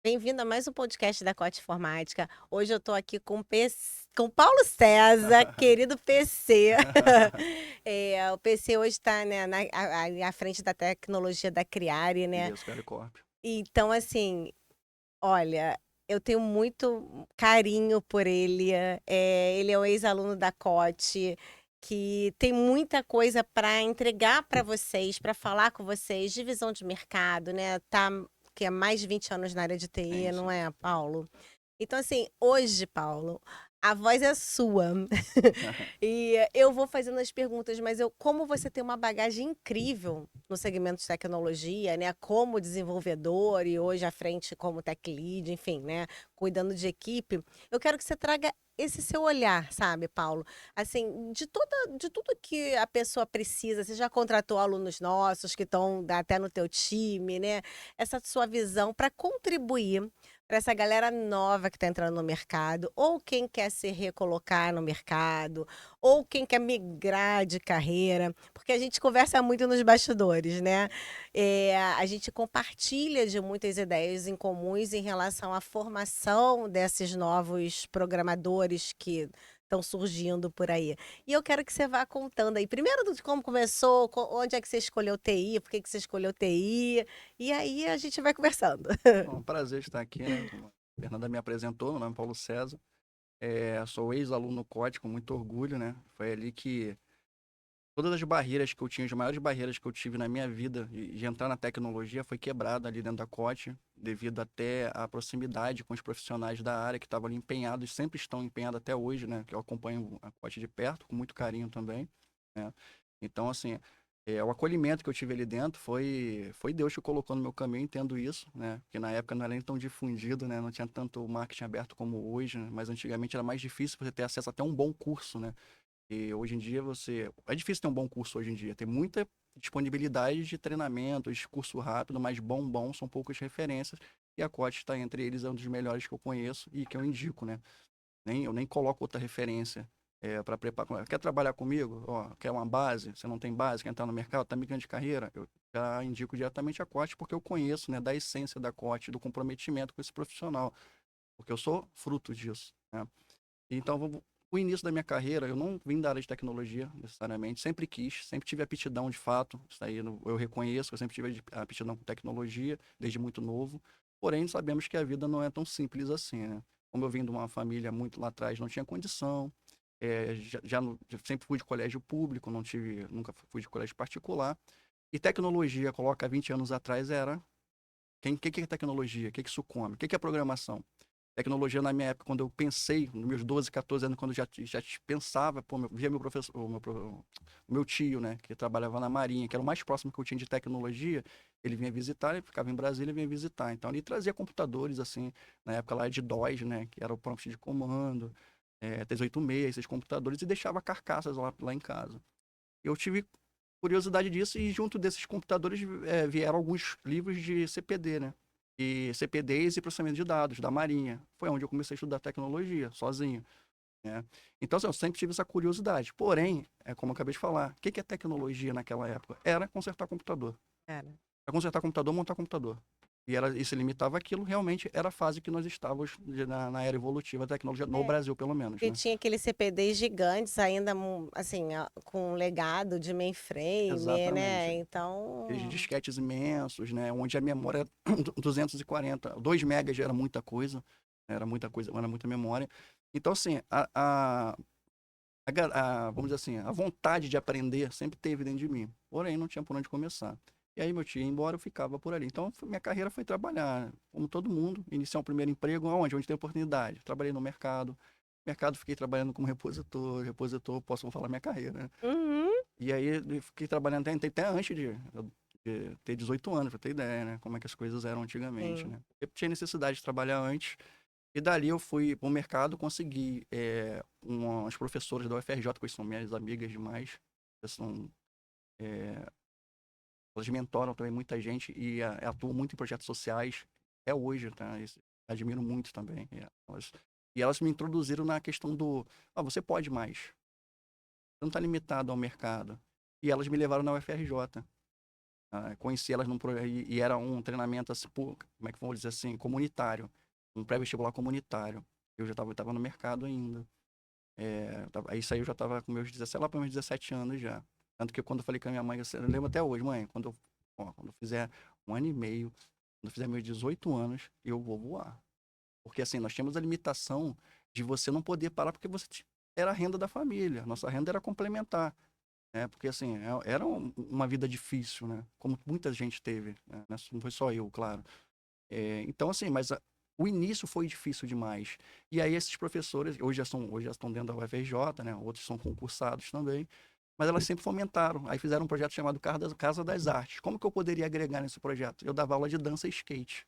Bem-vindo a mais um podcast da Cote Informática. Hoje eu estou aqui com Paulo César, querido PC. O PC hoje está, né, à frente da tecnologia da Criare, né? Isso, Caricorp. Então, assim, olha, eu tenho muito carinho por ele. Ele é um ex-aluno da Cote, que tem muita coisa para entregar para vocês, para falar com vocês, de visão de mercado, né? Tá que é mais de 20 anos na área de TI, Sim, não sim. é, Paulo? Então, assim, hoje, Paulo, a voz é sua. E eu vou fazendo as perguntas, mas como você tem uma bagagem incrível no segmento de tecnologia, né? Como desenvolvedor e hoje à frente como tech lead, enfim, né? Cuidando de equipe, eu quero que você traga esse seu olhar, sabe, Paulo? Assim, de tudo que a pessoa precisa, você já contratou alunos nossos que estão até no teu time, né? Essa sua visão para contribuir para essa galera nova que está entrando no mercado, ou quem quer se recolocar no mercado, ou quem quer migrar de carreira, porque a gente conversa muito nos bastidores, né? A gente compartilha de muitas ideias em comuns em relação à formação desses novos programadores que estão surgindo por aí. E eu quero que você vá contando aí, primeiro de como começou, onde é que você escolheu TI, por que que você escolheu TI, e aí a gente vai conversando. É um prazer estar aqui, né? Como a Fernanda me apresentou, meu nome é Paulo César. Sou ex-aluno COT, com muito orgulho, né? Foi ali que todas as barreiras que eu tinha, as maiores barreiras que eu tive na minha vida de entrar na tecnologia foi quebrada ali dentro da COT, devido até à proximidade com os profissionais da área que estavam ali empenhados, sempre estão empenhados até hoje, né? Que eu acompanho a COT de perto, com muito carinho também, né? Então, assim, o acolhimento que eu tive ali dentro foi Deus que colocou no meu caminho, entendo isso, né? Porque na época não era nem tão difundido, né? Não tinha tanto marketing aberto como hoje, né? Mas antigamente era mais difícil você ter acesso até a um bom curso, né? E hoje em dia você. É difícil ter um bom curso hoje em dia. Tem muita disponibilidade de treinamentos, curso rápido, mas bom são poucas referências. E a COT está entre eles, é um dos melhores que eu conheço e que eu indico, né? Eu nem coloco outra referência para preparar. Quer trabalhar comigo? Ó, quer uma base? Você não tem base, quer entrar no mercado, está migrando de carreira? Eu já indico diretamente a COT porque eu conheço, né, da essência da COT, do comprometimento com esse profissional, porque eu sou fruto disso, né? Então, o início da minha carreira, eu não vim da área de tecnologia, necessariamente. Sempre quis, sempre tive aptidão de fato. Isso aí eu reconheço, eu sempre tive aptidão com tecnologia, desde muito novo. Porém, sabemos que a vida não é tão simples assim, né? Como eu vim de uma família muito lá atrás, não tinha condição. Já sempre fui de colégio público, não tive, nunca fui de colégio particular. E tecnologia, coloca 20 anos atrás, era. Que é tecnologia? Que isso come? O que é programação? Tecnologia na minha época, quando eu pensei, nos meus 12, 14 anos, quando eu já pensava, pô, via meu professor, o meu tio, né, que trabalhava na Marinha, que era o mais próximo que eu tinha de tecnologia, ele vinha visitar, ele ficava em Brasília e vinha visitar. Então ele trazia computadores, assim, na época lá de DOS, né, que era o prompt de comando, T86, esses computadores, e deixava carcaças lá em casa. Eu tive curiosidade disso e junto desses computadores vieram alguns livros de CPD, né? E CPDs e processamento de dados da Marinha. Foi onde eu comecei a estudar tecnologia, sozinho, né? Então, assim, eu sempre tive essa curiosidade. Porém, como eu acabei de falar, o que é tecnologia naquela época? Era consertar computador. Cara. Era consertar computador, montar computador. E se limitava àquilo, realmente era a fase que nós estávamos na era evolutiva da tecnologia, no É. Brasil, pelo menos, E né? tinha aqueles CPDs gigantes ainda, assim, com legado de mainframe, né? Exatamente. Aqueles Então, disquetes imensos, né? Onde a memória era 240, 2 megas já era muita coisa, era muita coisa, era muita memória. Então, assim, vamos dizer assim, a vontade de aprender sempre teve dentro de mim, porém não tinha por onde começar. E aí meu tio ia embora, eu ficava por ali. Então, minha carreira foi trabalhar, como todo mundo, iniciar um primeiro emprego, aonde? Onde tem oportunidade. Trabalhei no mercado fiquei trabalhando como repositor, posso falar minha carreira, né? uhum, E aí eu fiquei trabalhando até antes de ter 18 anos, pra ter ideia, né? Como é que as coisas eram antigamente, sim. né? Eu tinha necessidade de trabalhar antes, e dali eu fui pro mercado, consegui umas professoras da UFRJ, que são minhas amigas demais, elas são, é, elas mentoram também muita gente e atuam muito em projetos sociais, até hoje, tá? Admiro muito também. E elas me introduziram na questão você pode mais, você não está limitado ao mercado. E elas me levaram na UFRJ. Conheci elas e era um treinamento, assim, como é que vamos dizer assim, comunitário. Um pré-vestibular comunitário. Eu já tava no mercado ainda. Isso aí eu já estava com meus 17, lá para meus 17 anos já. Tanto que quando eu falei com a minha mãe, eu lembro até hoje, mãe, quando eu fizer 1 ano e meio, quando eu fizer meus 18 anos, eu vou voar. Porque assim, nós tínhamos a limitação de você não poder parar porque era a renda da família. Nossa renda era complementar, né? Porque assim, era uma vida difícil, né? Como muita gente teve, né? Não foi só eu, claro. Então, assim, mas o início foi difícil demais. E aí esses professores, hoje já estão dentro da UFRJ, né? Outros são concursados também. Mas elas sempre fomentaram. Aí fizeram um projeto chamado Casa das Artes. Como que eu poderia agregar nesse projeto? Eu dava aula de dança e skate.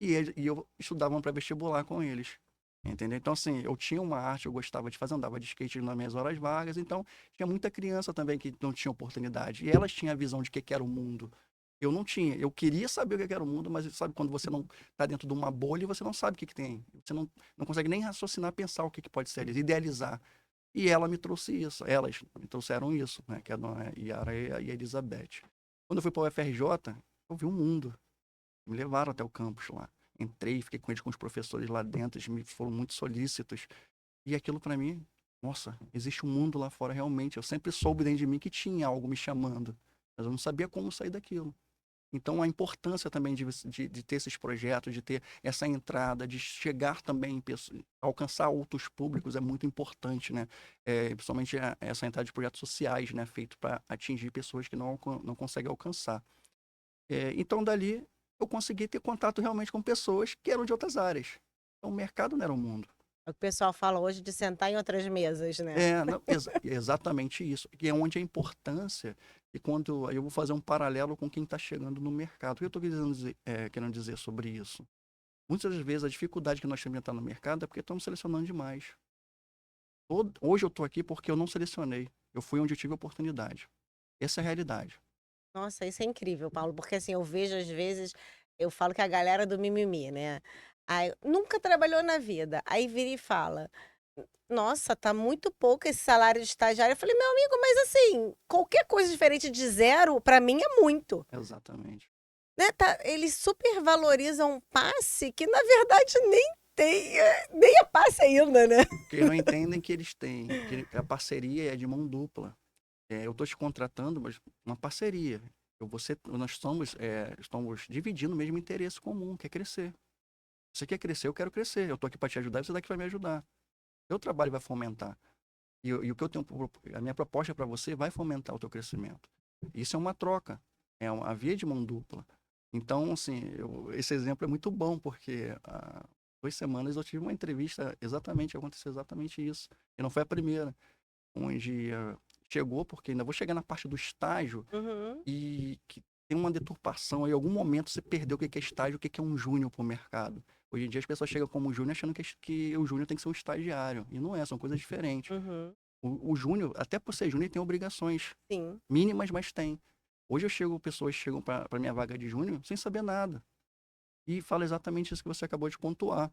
E eu estudava um pré-vestibular com eles. Entendeu? Então, assim, eu tinha uma arte, eu gostava de fazer, andava de skate nas minhas horas vagas. Então, tinha muita criança também que não tinha oportunidade. E elas tinham a visão de que era o mundo. Eu não tinha. Eu queria saber o que era o mundo, mas sabe quando você não está dentro de uma bolha e você não sabe o que tem. Você não consegue nem raciocinar, pensar o que pode ser, idealizar. E ela me trouxe isso. Elas me trouxeram isso, né? Que é a dona Yara e a Elizabeth. Quando eu fui para o UFRJ, eu vi um mundo. Me levaram até o campus lá. Entrei, fiquei com eles, com os professores lá dentro, eles me foram muito solícitos. E aquilo para mim, nossa, existe um mundo lá fora realmente. Eu sempre soube dentro de mim que tinha algo me chamando, mas eu não sabia como sair daquilo. Então, a importância também de ter esses projetos, de ter essa entrada, de chegar também, alcançar outros públicos é muito importante, né? Principalmente essa entrada de projetos sociais, né? Feito para atingir pessoas que não conseguem alcançar. Então, dali, eu consegui ter contato realmente com pessoas que eram de outras áreas. Então, o mercado não era o mundo. É o que o pessoal fala hoje de sentar em outras mesas, né? Não, exatamente isso. Que é onde a importância, e quando aí eu vou fazer um paralelo com quem está chegando no mercado. O que eu estou querendo dizer sobre isso? Muitas das vezes a dificuldade que nós temos de entrar no mercado é porque estamos selecionando demais. Hoje eu estou aqui porque eu não selecionei. Eu fui onde eu tive oportunidade. Essa é a realidade. Nossa, isso é incrível, Paulo, porque assim, eu vejo às vezes, eu falo que a galera do mimimi, né? Aí, nunca trabalhou na vida. Aí vira e fala: Nossa, tá muito pouco esse salário de estagiário. Eu falei, meu amigo, mas assim, qualquer coisa diferente de zero, pra mim é muito. Exatamente. Né? Eles supervalorizam um passe que, na verdade, nem é passe ainda, né? Porque não entendem que eles têm, que a parceria é de mão dupla. Eu estou te contratando, mas uma parceria. Nós estamos dividindo o mesmo interesse comum, que é crescer. Você quer crescer, eu quero crescer. Eu estou aqui para te ajudar, você daqui vai me ajudar. Meu trabalho vai fomentar. E o que eu tenho, a minha proposta para você vai fomentar o teu crescimento. Isso é uma troca, é uma via de mão dupla. Então, assim, esse exemplo é muito bom, porque há 2 semanas eu tive uma entrevista aconteceu exatamente isso. E não foi a primeira, onde chegou, porque ainda vou chegar na parte do estágio, Uhum. e que tem uma deturpação aí. Em algum momento você perdeu o que é estágio, o que é um júnior para o mercado. Hoje em dia as pessoas chegam como júnior achando que o júnior tem que ser um estagiário. E não é, são coisas diferentes. Uhum. O júnior, até por ser júnior, tem obrigações Sim. mínimas, mas tem. Hoje pessoas chegam para minha vaga de júnior sem saber nada. E fala exatamente isso que você acabou de pontuar.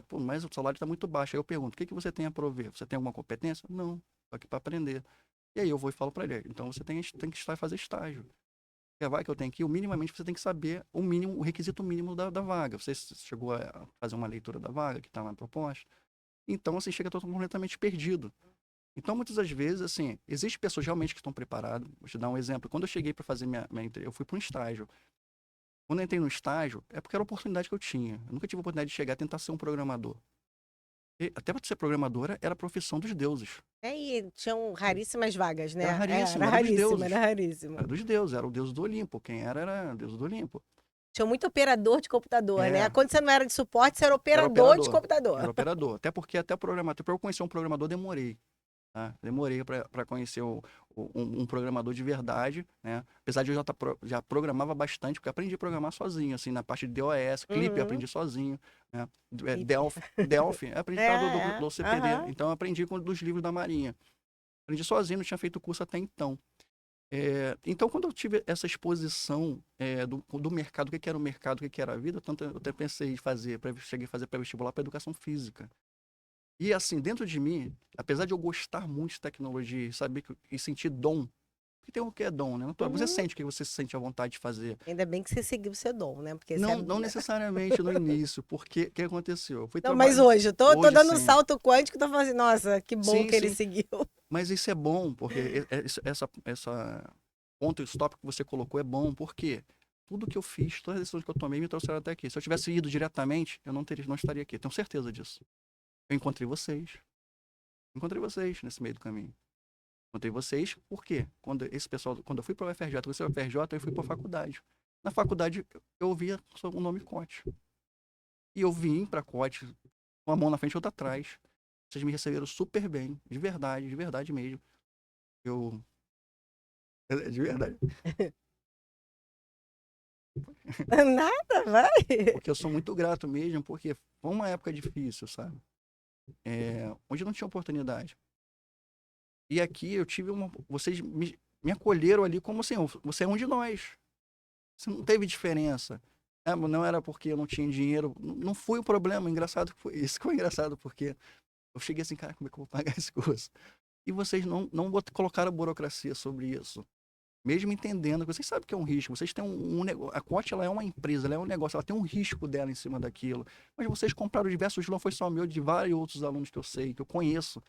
Pô, mas o salário está muito baixo. Aí eu pergunto, o que você tem a prover? Você tem alguma competência? Não, estou aqui para aprender. E aí eu vou e falo para ele, então você tem que estar e fazer estágio. Porque a vaga que eu tenho aqui, minimamente você tem que saber o requisito mínimo da vaga. Você chegou a fazer uma leitura da vaga que está na proposta? Então, assim, chega todo completamente perdido. Então, muitas das vezes, assim, existem pessoas realmente que estão preparadas. Vou te dar um exemplo. Quando eu cheguei para fazer eu fui para um estágio. Quando eu entrei no estágio, é porque era a oportunidade que eu tinha. Eu nunca tive a oportunidade de chegar a tentar ser um programador. E até para ser programadora, era a profissão dos deuses. E tinham raríssimas vagas, né? Era raríssimo, Era era dos raríssima, era deuses. raríssima. Era dos deuses, era o deus do Olimpo. Quem era o deus do Olimpo. Tinha muito operador de computador, né? É, Quando você não era de suporte, você era era operador de operador. computador. Era operador. Até programador. Para eu conhecer um programador, demorei. Tá? Demorei para conhecer um programador de verdade, né? Apesar de eu já programava bastante, porque aprendi a programar sozinho, assim, na parte de DOS, Clip eu Uhum. aprendi sozinho, né? Clipe. Delphi, eu aprendi por causa do CPD, Aham. então eu aprendi dos livros da Marinha. Aprendi sozinho, não tinha feito curso até então. Então, quando eu tive essa exposição do mercado, o que era o mercado, o que era a vida, tanto eu até pensei em cheguei a fazer pré-vestibular para educação física. E assim, dentro de mim, apesar de eu gostar muito de tecnologia e saber e sentir dom, que tem o que é dom, né? Você sente o que você se sente à vontade de fazer. Ainda bem que você seguiu o seu dom, né? Porque Não necessariamente no início, porque o que aconteceu? Eu fui Não, mas trabalhar. hoje, tô Hoje, dando um sim. salto quântico, tô falando assim, nossa, que bom Sim, que ele sim. seguiu. Mas isso é bom, porque essa ponto stop que você colocou é bom, porque tudo que eu fiz, todas as decisões que eu tomei me trouxeram até aqui. Se eu tivesse ido diretamente, eu não estaria aqui. Tenho certeza disso. Eu encontrei vocês. Encontrei vocês nesse meio do caminho. Encontrei vocês, por quê? Quando eu fui para o UFRJ, eu UFRJ, eu fui para a faculdade. Na faculdade, eu ouvia o nome Cote. E eu vim para Cote, uma mão na frente e outra atrás. Vocês me receberam super bem, de verdade mesmo. Eu. De verdade. Nada, vai. Porque eu sou muito grato mesmo, porque foi uma época difícil, sabe? Onde não tinha oportunidade. E aqui eu tive uma. Vocês me acolheram ali como assim, você é um de nós. Você não teve diferença. Não era porque eu não tinha dinheiro. Não foi o problema. Engraçado que foi. Isso que foi engraçado, porque eu cheguei assim, cara, como é que eu vou pagar esse curso? E vocês não colocaram burocracia sobre isso. Mesmo entendendo que vocês sabem que é um risco, vocês têm um negócio. A Cote, ela é uma empresa, ela é um negócio, ela tem um risco dela em cima daquilo. Mas vocês compraram diversos, não foi só o meu, de vários outros alunos que eu sei, que eu conheço.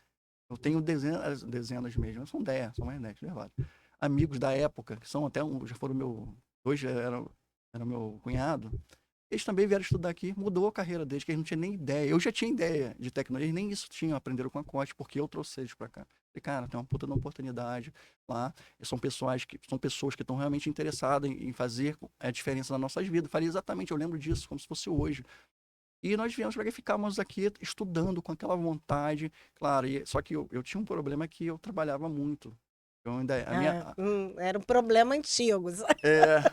Eu tenho dezenas mesmo, são 10, são mais 10, verdade. Amigos da época, que são até já foram meu. Hoje era meu cunhado. Eles também vieram estudar aqui, mudou a carreira deles, que eles não tinham nem ideia. Eu já tinha ideia de tecnologia, eles nem isso tinham, aprenderam com a Cote, porque eu trouxe eles para cá. Falei, cara, tem uma puta de uma oportunidade lá. São pessoas que estão realmente interessadas em fazer a diferença nas nossas vidas. Falei exatamente, eu lembro disso, como se fosse hoje. E nós viemos para cá, ficamos aqui estudando com aquela vontade, claro. Só que eu tinha um problema que eu trabalhava muito. Eu ainda, a minha, Era um problema antigo. é,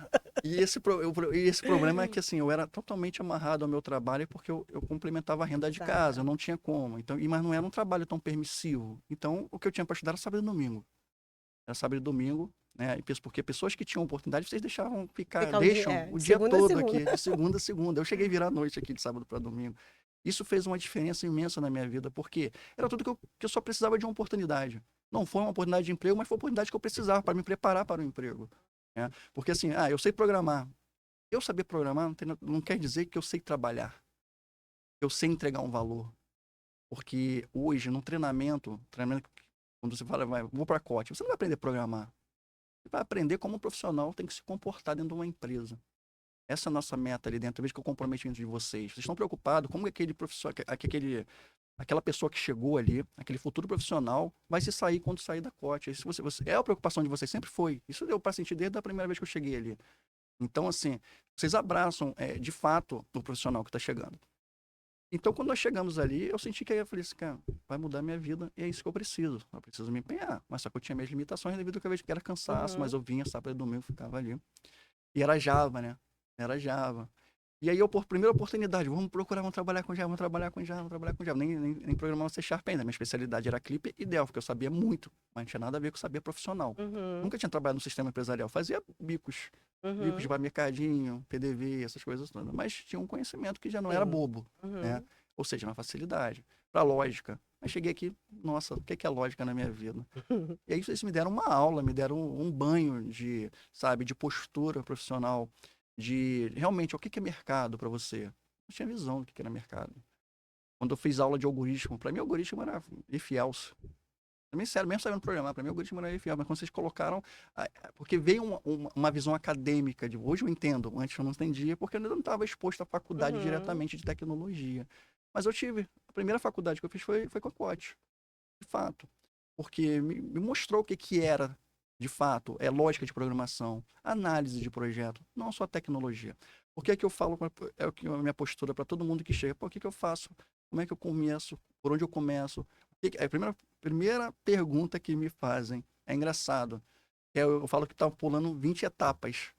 e esse problema é que assim, eu era totalmente amarrado ao meu trabalho porque eu complementava a renda de casa, eu não tinha como. Então, mas não era um trabalho tão permissivo. Então, o que eu tinha para estudar era sábado e domingo. Era sábado e domingo, né? Porque pessoas que tinham oportunidade, vocês deixam o De dia segunda a todo segunda. aqui, de segunda a segunda. Eu cheguei a virar a noite aqui de sábado para domingo. Isso fez uma diferença imensa na minha vida, porque era tudo que eu só precisava de uma oportunidade. Não foi uma oportunidade de emprego, mas foi uma oportunidade que eu precisava para me preparar para o emprego. Né? Porque assim, eu sei programar. Eu saber programar não quer dizer que eu sei trabalhar. Eu sei entregar um valor. Porque hoje, no treinamento quando você fala, vou para a COT, você não vai aprender a programar. Você vai aprender como um profissional tem que se comportar dentro de uma empresa. Essa é a nossa meta ali dentro, eu vejo que é o comprometimento de vocês. Vocês estão preocupados como aquele professor, aquela pessoa que chegou ali, aquele futuro profissional, vai se sair quando sair da COT. Isso é a preocupação de vocês, sempre foi. Isso deu para sentir desde a primeira vez que eu cheguei ali. Então, assim, vocês abraçam, de fato, o profissional que está chegando. Então, quando nós chegamos ali, eu senti que aí eu falei assim, cara, vai mudar minha vida e é isso que eu preciso. Eu preciso me empenhar. Mas só que eu tinha minhas limitações devido ao que eu vejo que era cansaço, mas eu vinha sábado e domingo, ficava ali. E era Java, né? Era Java. E aí, por primeira oportunidade, vamos trabalhar com Java, vamos trabalhar com Java, vamos trabalhar com Java. Nem programar C Sharp ainda. Minha especialidade era Clipper e Delphi, que eu sabia muito, mas não tinha nada a ver com saber profissional. Nunca tinha trabalhado no sistema empresarial. Fazia bicos de mercadinho, PDV, essas coisas todas. Mas tinha um conhecimento que já não era bobo, né? Ou seja, uma facilidade. Para lógica. Aí cheguei aqui, nossa, o que é lógica na minha vida? E aí vocês me deram uma aula, me deram um banho de, sabe, de postura profissional, de realmente o que é mercado para você. Eu tinha visão do que era mercado. Quando eu fiz aula de algoritmo, para mim algoritmo era if else. Também sério, mesmo sabendo programar, para mim algoritmo era if else, mas quando vocês colocaram, porque veio uma visão acadêmica, hoje eu entendo, antes eu não entendia, porque eu ainda não estava exposto à faculdade diretamente de tecnologia. Mas eu tive, a primeira faculdade que eu fiz foi com a Cote, de fato. Porque me mostrou o que era, de fato, lógica de programação, análise de projeto, não só tecnologia. O que é que eu falo, é a minha postura para todo mundo que chega, o que eu faço, como é que eu começo, por onde eu começo. A primeira pergunta que me fazem, é engraçado, eu falo que estão pulando 20 etapas.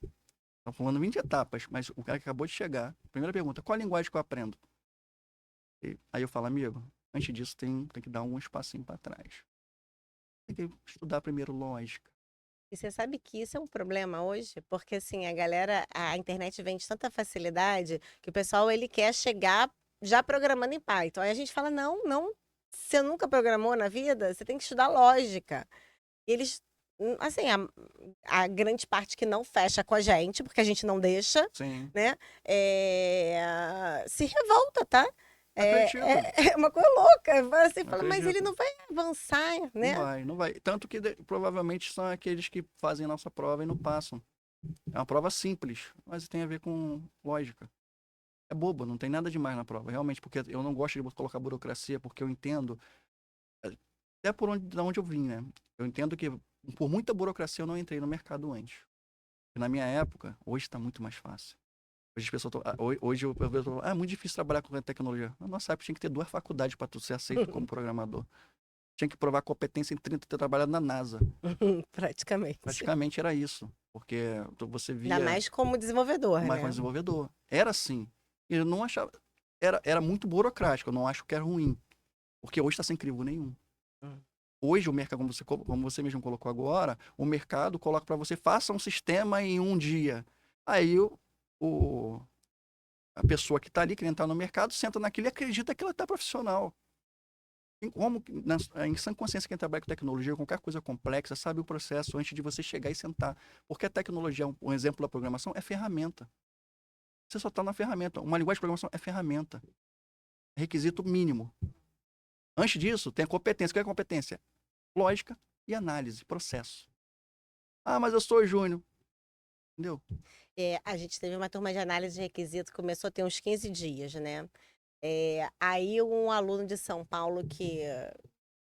Estão pulando 20 etapas, mas o cara que acabou de chegar, primeira pergunta, qual a linguagem que eu aprendo? Aí eu falo, amigo, antes disso tem que dar um espacinho para trás. Tem que estudar primeiro lógica. E você sabe que isso é um problema hoje? Porque assim, a internet vende tanta facilidade que o pessoal ele quer chegar já programando em Python. Aí a gente fala, não, você nunca programou na vida, você tem que estudar lógica. E eles assim, a grande parte que não fecha com a gente, porque a gente não deixa, Sim, né? Se revolta, tá? acredito. É uma coisa louca. Você fala, mas ele Acredito. não vai avançar, Não né? vai, não vai. Tanto que provavelmente são aqueles que fazem nossa prova e não passam. É uma prova simples, mas tem a ver com lógica. É bobo, não tem nada demais na prova. Realmente, porque eu não gosto de colocar burocracia, porque eu entendo, até da onde eu vim, né? Eu entendo que por muita burocracia eu não entrei no mercado antes. E na minha época, hoje está muito mais fácil. Hoje as pessoas hoje eu vejo, é muito difícil trabalhar com tecnologia. Na nossa época tinha que ter 2 faculdades para tu ser aceito como programador. Tinha que provar competência em 30 ter trabalhado na NASA. Praticamente. Praticamente era isso. Porque você Ainda via mais como desenvolvedor, mais com né? desenvolvedor. Era assim. E eu não achava. Era muito burocrático, eu não acho que era ruim. Porque hoje está sem crivo nenhum. Hum. Hoje o mercado, como você mesmo colocou agora, o mercado coloca para você, faça um sistema em um dia. Aí o, a pessoa que está ali, querendo entrar no mercado, senta naquilo e acredita que ela está profissional. Em sã consciência, quem trabalha com tecnologia, qualquer coisa complexa, sabe o processo antes de você chegar e sentar. Porque a tecnologia, um exemplo da programação, é ferramenta. Você só está na ferramenta. Uma linguagem de programação é ferramenta. É requisito mínimo. Antes disso, tem a competência. Qual é a competência? Lógica e análise, processo. Ah, mas eu sou júnior. Entendeu? A gente teve uma turma de análise de requisito, começou a ter uns 15 dias, né? Aí um aluno de São Paulo que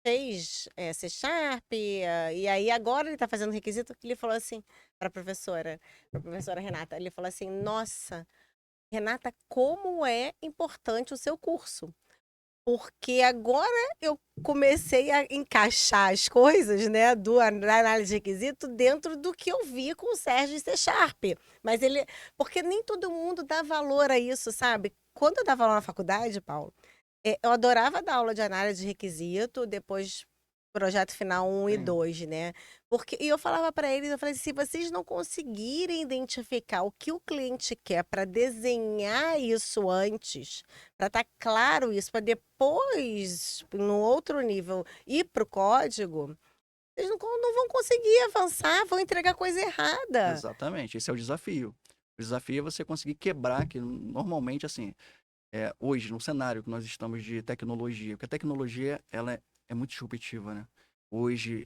fez C Sharp, e aí agora ele está fazendo requisito, que ele falou assim para a professora Renata, ele falou assim, nossa, Renata, como é importante o seu curso. Porque agora eu comecei a encaixar as coisas, né, da análise de requisito dentro do que eu vi com o Sérgio em C Sharp. Mas ele. Porque nem todo mundo dá valor a isso, sabe? Quando eu dava aula na faculdade, Paulo, eu adorava dar aula de análise de requisito, depois projeto final um e Sim. 2, né? E eu falava para eles, eu falei, se vocês não conseguirem identificar o que o cliente quer para desenhar isso antes, para estar claro isso, para depois, no outro nível, ir para o código, vocês não vão conseguir avançar, vão entregar coisa errada. Exatamente. Esse é o desafio. O desafio é você conseguir quebrar, que normalmente, assim, hoje, no cenário que nós estamos de tecnologia, porque a tecnologia, ela é muito disruptiva, né? Hoje,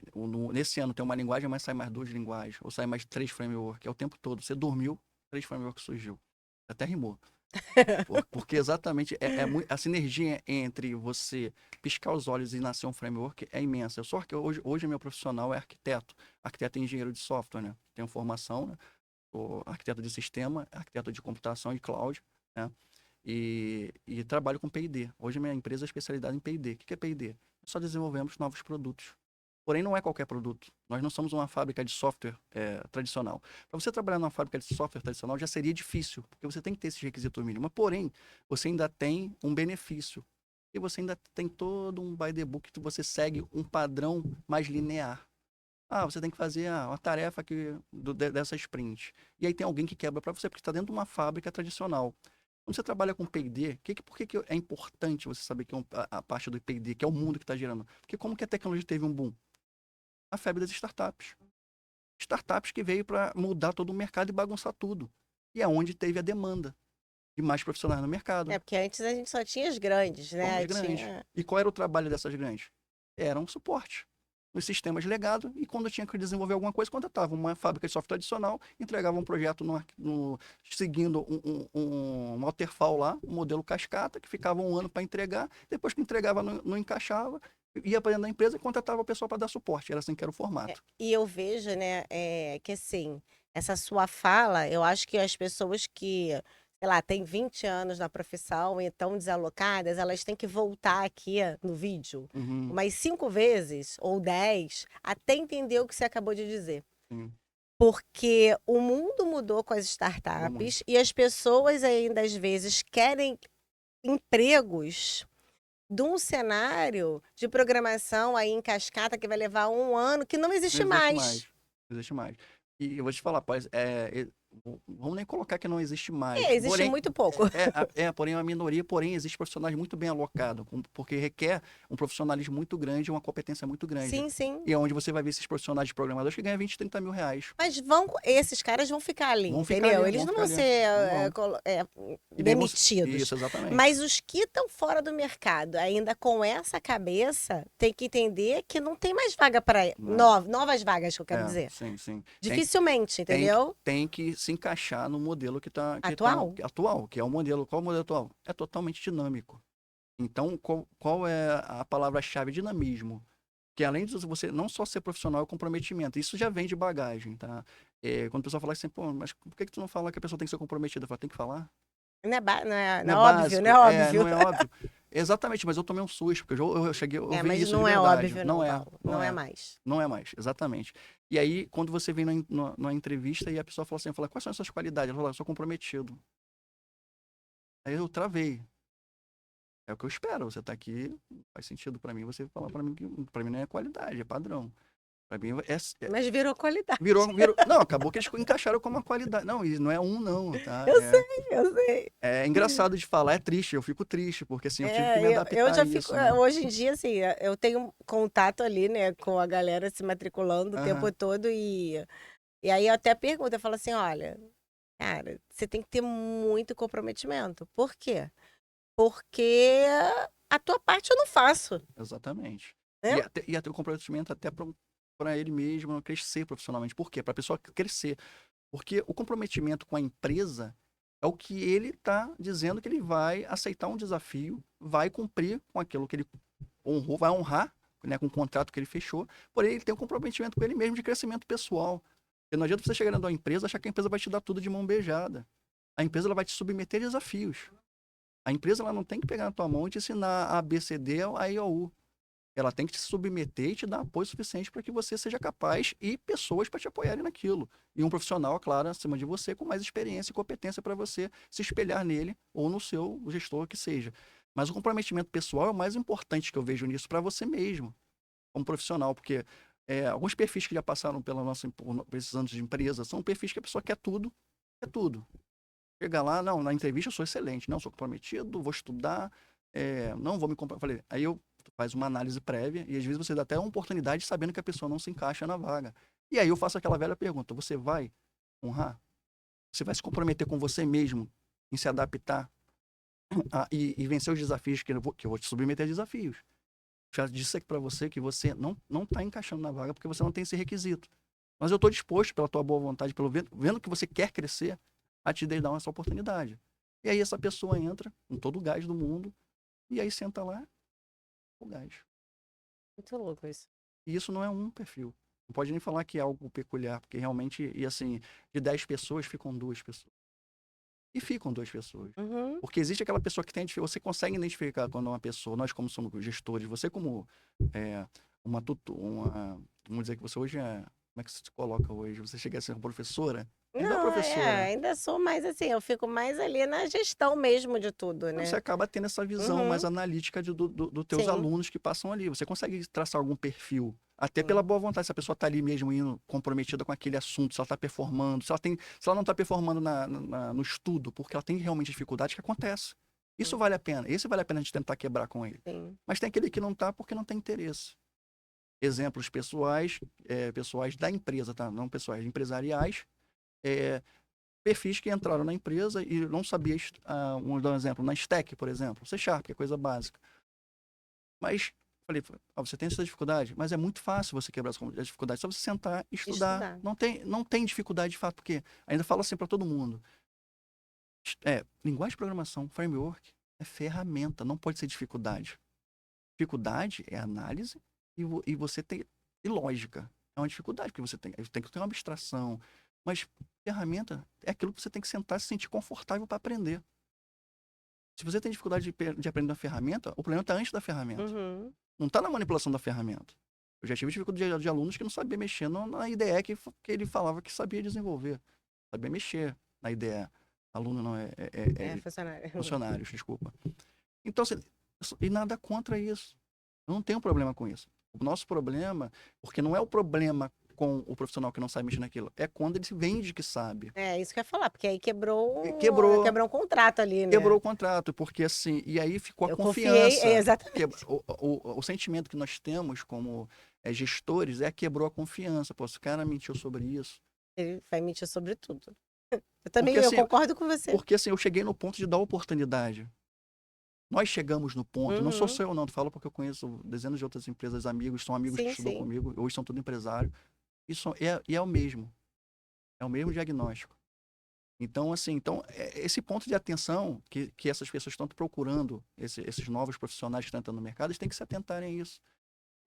nesse ano tem uma linguagem, mas sai mais 2 linguagens, ou sai mais 3 frameworks, é o tempo todo. Você dormiu, 3 frameworks surgiu. Até rimou. Porque exatamente a sinergia entre você piscar os olhos e nascer um framework é imensa. Eu sou hoje meu profissional é arquiteto e engenheiro de software, né? Tenho formação, né? Sou arquiteto de sistema, arquiteto de computação e cloud, né? E trabalho com P&D. Hoje minha empresa é especializada em P&D. O que é P&D? Nós só desenvolvemos novos produtos. Porém, não é qualquer produto. Nós não somos uma fábrica de software tradicional. Para você trabalhar numa fábrica de software tradicional já seria difícil, porque você tem que ter esses requisitos mínimos. Porém, você ainda tem um benefício. E você ainda tem todo um by the book que você segue um padrão mais linear. Ah, você tem que fazer uma tarefa dessa sprint. E aí tem alguém que quebra para você, porque está dentro de uma fábrica tradicional. Quando você trabalha com P&D, por que é importante você saber que a parte do P&D, que é o mundo que está gerando? Porque como que a tecnologia teve um boom? A febre das startups. Startups que veio para mudar todo o mercado e bagunçar tudo. E é onde teve a demanda de mais profissionais no mercado. Porque antes a gente só tinha as grandes, São as né? grandes. Tinha. E qual era o trabalho dessas grandes? Era um suporte nos sistemas legados, e quando tinha que desenvolver alguma coisa, contratava uma fábrica de software tradicional, entregava um projeto seguindo um waterfall lá, um modelo cascata, que ficava um ano para entregar, depois que entregava não encaixava, ia para dentro da empresa e contratava o pessoal para dar suporte. Era assim que era o formato. E eu vejo, né, que assim, essa sua fala, eu acho que as pessoas que, sei lá, têm 20 anos na profissão e estão desalocadas, elas têm que voltar aqui no vídeo Uhum, umas 5 vezes ou 10 até entender o que você acabou de dizer. sim, Porque o mundo mudou com as mudou startups muito. e as pessoas ainda às vezes querem empregos de um cenário de programação aí em cascata que vai levar um ano, que não Não existe existe mais. mais. Não existe mais. E eu vou te falar, rapaz, vamos nem colocar que não existe mais. Existe Porém, muito pouco. porém é uma minoria, porém existe profissionais muito bem alocados, porque requer um profissionalismo muito grande, uma competência muito grande. Sim, sim. E é onde você vai ver esses profissionais de programadores que ganham 20, 30 mil reais. Mas esses caras vão ficar ali, Vão ficar entendeu? ali, Eles vão não ficar vão ali. ser Não vão. E daí demitidos. Isso, exatamente. Mas os que estão fora do mercado, ainda com essa cabeça, tem que entender que não tem mais vaga para novas vagas, que eu quero dizer. Sim, sim. Dificilmente, entendeu? Tem que se encaixar no modelo Atual? Que é o modelo. Qual é o modelo atual? É totalmente dinâmico. Então, qual é a palavra-chave? Dinamismo. Que além de você não só ser profissional, é o comprometimento. Isso já vem de bagagem, tá? Quando o pessoal fala assim, pô, mas por que tu não fala que a pessoa tem que ser comprometida? Eu falo, tem que falar. Não Não é óbvio, básico, não é óbvio. não é óbvio. Exatamente, mas eu tomei um susto, porque eu cheguei, eu vi Mas isso não de é verdade. óbvio, Não não, é, Paulo. Não é mais. não é mais, exatamente. E aí, quando você vem numa entrevista e a pessoa fala assim, eu falo, quais são as suas qualidades? Eu falo, eu sou comprometido. Aí eu travei. É o que eu espero, você tá aqui, faz sentido pra mim, você falar pra mim que pra mim não é qualidade, é padrão. Pra mim Mas virou qualidade. virou, não, acabou que eles encaixaram como uma qualidade. Não, e não é um não, tá? Eu sei. É engraçado de falar, é triste, eu fico triste, porque assim, eu tive que me adaptar eu já a fico. isso, né? Hoje em dia, assim, eu tenho contato ali, né, com a galera se matriculando o tempo Aham, todo e aí eu até pergunto, eu falo assim, olha, cara, você tem que ter muito comprometimento. Por quê? Porque a tua parte eu não faço, exatamente. né? E até o comprometimento até para ele mesmo crescer profissionalmente. Por quê? Para a pessoa crescer. Porque o comprometimento com a empresa é o que ele está dizendo que ele vai aceitar um desafio, vai cumprir com aquilo que ele honrou, vai honrar, né, com o contrato que ele fechou, porém ele tem um comprometimento com ele mesmo de crescimento pessoal. Porque não adianta você chegar dentro da empresa e achar que a empresa vai te dar tudo de mão beijada. A empresa ela vai te submeter a desafios. A empresa ela não tem que pegar na tua mão e te ensinar A, B, C, D, A, I, O, U. Ela tem que te submeter e te dar apoio suficiente para que você seja capaz e pessoas para te apoiarem naquilo. E um profissional, claro, acima de você, com mais experiência e competência para você se espelhar nele ou no seu gestor que seja. Mas o comprometimento pessoal é o mais importante que eu vejo nisso para você mesmo, como profissional, porque alguns perfis que já passaram por esses anos de empresa são perfis que a pessoa quer tudo, quer tudo. Chega lá, não, na entrevista eu sou excelente, não, sou comprometido, vou estudar, não vou me comprometer. Falei, aí eu faz uma análise prévia e às vezes você dá até uma oportunidade sabendo que a pessoa não se encaixa na vaga. E aí eu faço aquela velha pergunta, você vai honrar? Você vai se comprometer com você mesmo em se adaptar e vencer os desafios que eu vou te submeter a desafios. Já disse aqui para você que você não está encaixando na vaga porque você não tem esse requisito. Mas eu estou disposto, pela tua boa vontade, pelo vendo que você quer crescer, a te dar essa oportunidade. E aí essa pessoa entra com todo o gás do mundo e aí senta lá o gás. Muito louco isso. E isso não é um perfil. Não pode nem falar que é algo peculiar, porque realmente, e assim, de 10 pessoas ficam 2 pessoas. E ficam 2 pessoas. Uhum. Porque existe aquela pessoa que tem você consegue identificar quando uma pessoa, nós como somos gestores, você como vamos dizer que você hoje como é que você se coloca hoje? Você chega a ser uma professora? Ainda é uma Não, professora. ainda sou mais assim, eu fico mais ali na gestão mesmo de tudo, Então, você né? acaba tendo essa visão mais Uhum. analítica dos teus Sim, alunos que passam ali. Você consegue traçar algum perfil, até sim. pela boa vontade, se a pessoa está ali mesmo indo comprometida com aquele assunto, se ela está performando, se ela não está performando no estudo, porque ela tem realmente dificuldade, que acontece. Isso Sim, vale a pena. Esse vale a pena a gente tentar quebrar com ele. sim. Mas tem aquele que não está porque não tem interesse. Exemplos pessoais, pessoais da empresa, tá? Não pessoais, empresariais, é, perfis que entraram na empresa e não sabia, vamos dar um exemplo, na Stack, por exemplo, C Sharp, que é coisa básica. Mas, falei, você tem essa dificuldade, mas é muito fácil você quebrar essa dificuldade, só você sentar e estudar. Estudar. Não tem dificuldade de fato, porque ainda falo assim para todo mundo. Linguagem de programação, framework, é ferramenta, não pode ser dificuldade. Dificuldade é análise e você tem. E lógica. É uma dificuldade, porque você tem que ter uma abstração. Mas ferramenta é aquilo que você tem que sentar e se sentir confortável para aprender. Se você tem dificuldade de aprender uma ferramenta, o problema está antes da ferramenta. Uhum. Não está na manipulação da ferramenta. Eu já tive dificuldade de alunos que não sabiam mexer na IDE que ele falava que sabia desenvolver. Sabia mexer na IDE. Aluno não Funcionário. funcionários, desculpa. Então, assim, e nada contra isso. Eu não tenho problema com isso. O nosso problema, porque não é o problema com o profissional que não sabe mexer naquilo? É quando ele se vende que sabe. É isso que eu ia falar, porque aí Quebrou, quebrou um contrato ali, quebrou né? o contrato, porque assim, e aí ficou a Eu confiei, confiança. Porque exatamente. o sentimento que nós temos como gestores quebrou a confiança. Pô, esse cara mentiu sobre isso. Ele vai mentir sobre tudo. Eu Porque também, eu assim, concordo com você. porque assim, eu cheguei no ponto de dar oportunidade. Nós chegamos no ponto, não sou Uhum. só eu não, tu falo porque eu conheço dezenas de outras empresas, amigos, são amigos que Sim, estudou sim. comigo, hoje são tudo empresário, e é é o mesmo diagnóstico. Então, assim, esse ponto de atenção que essas pessoas estão procurando, esses novos profissionais que estão entrando no mercado, eles têm que se atentarem a isso.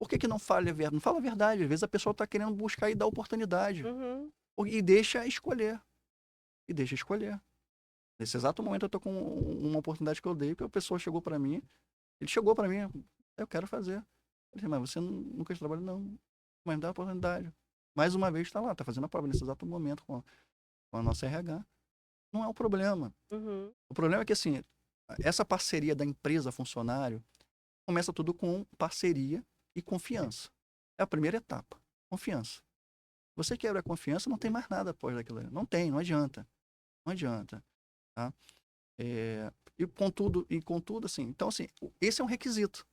Por que não fala a verdade? Não fala a verdade, às vezes a pessoa está querendo buscar e dar oportunidade, Uhum. e deixa escolher, e deixa escolher. Nesse exato momento eu estou com uma oportunidade que eu dei, porque a pessoa chegou para mim, ele chegou para mim, eu quero fazer. Eu disse, mas você nunca trabalhou? Não, mas me dá a oportunidade. Mais uma vez está lá, está fazendo a prova nesse exato momento com a nossa RH. Não é o problema. Uhum. O problema é que, assim, essa parceria da empresa funcionário começa tudo com parceria e confiança. É a primeira etapa, confiança. Você quebra a confiança, não tem mais nada após aquilo ali. Não tem, não adianta. Não adianta, tá? E contudo, assim, então, assim, esse é um requisito.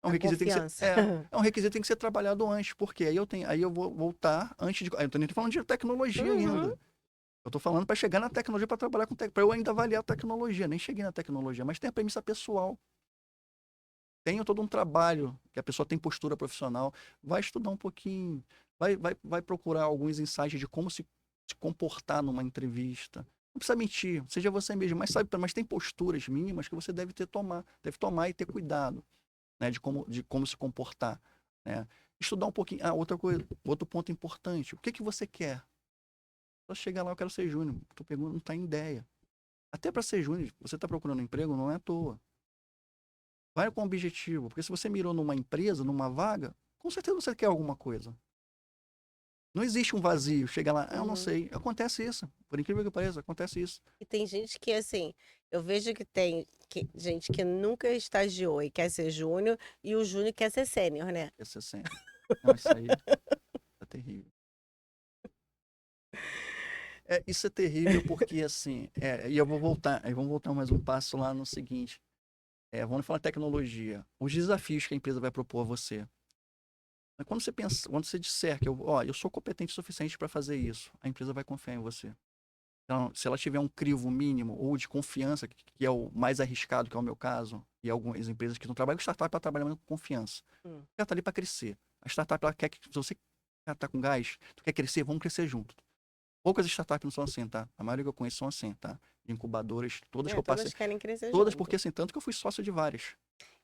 É um A requisito que tem que ser, confiança. é um requisito que tem que ser trabalhado antes, porque aí eu vou voltar antes de, eu tô nem falando de tecnologia Uhum. ainda. Eu tô falando para chegar na tecnologia, para trabalhar com para eu ainda avaliar a tecnologia, nem cheguei na tecnologia, mas tem a premissa pessoal. Tenho todo um trabalho que a pessoa tem postura profissional, vai estudar um pouquinho, vai procurar alguns insights de como se comportar numa entrevista. Não precisa mentir, seja você mesmo, mas tem posturas mínimas que você deve tomar e ter cuidado, né, de como se comportar, né? Estudar um pouquinho. Outra coisa, outro ponto importante, o que que você quer? Só chegar lá, eu quero ser júnior. Tô perguntando, não tá em ideia. Até para ser júnior, você está procurando um emprego, não é à toa. Vai com objetivo, porque se você mirou numa empresa, numa vaga, com certeza você quer alguma coisa. Não existe um vazio, chega lá, eu não Uhum. sei. Acontece isso, por incrível que pareça, acontece isso. E tem gente que, assim, eu vejo que tem gente que nunca estagiou e quer ser júnior, e o júnior quer ser sênior, né? Esse é sempre. Não, isso aí é terrível. Isso é terrível porque, assim, e vamos voltar mais um passo lá no seguinte. Vamos falar de tecnologia. Os desafios que a empresa vai propor a você. Mas quando você disser que eu sou competente o suficiente para fazer isso, a empresa vai confiar em você. Então, se ela tiver um crivo mínimo ou de confiança, que é o mais arriscado, que é o meu caso, e algumas empresas que não trabalham com startup, ela trabalha com confiança. Hum. Ela está ali para crescer. A startup, ela quer que, se você está com gás, tu quer crescer, vamos crescer junto. Poucas startups não são assim, tá? A maioria que eu conheço são assim, tá? De incubadoras, todas que eu passei. Todas querem crescer Todas junto. porque, assim, tanto que eu fui sócio de várias.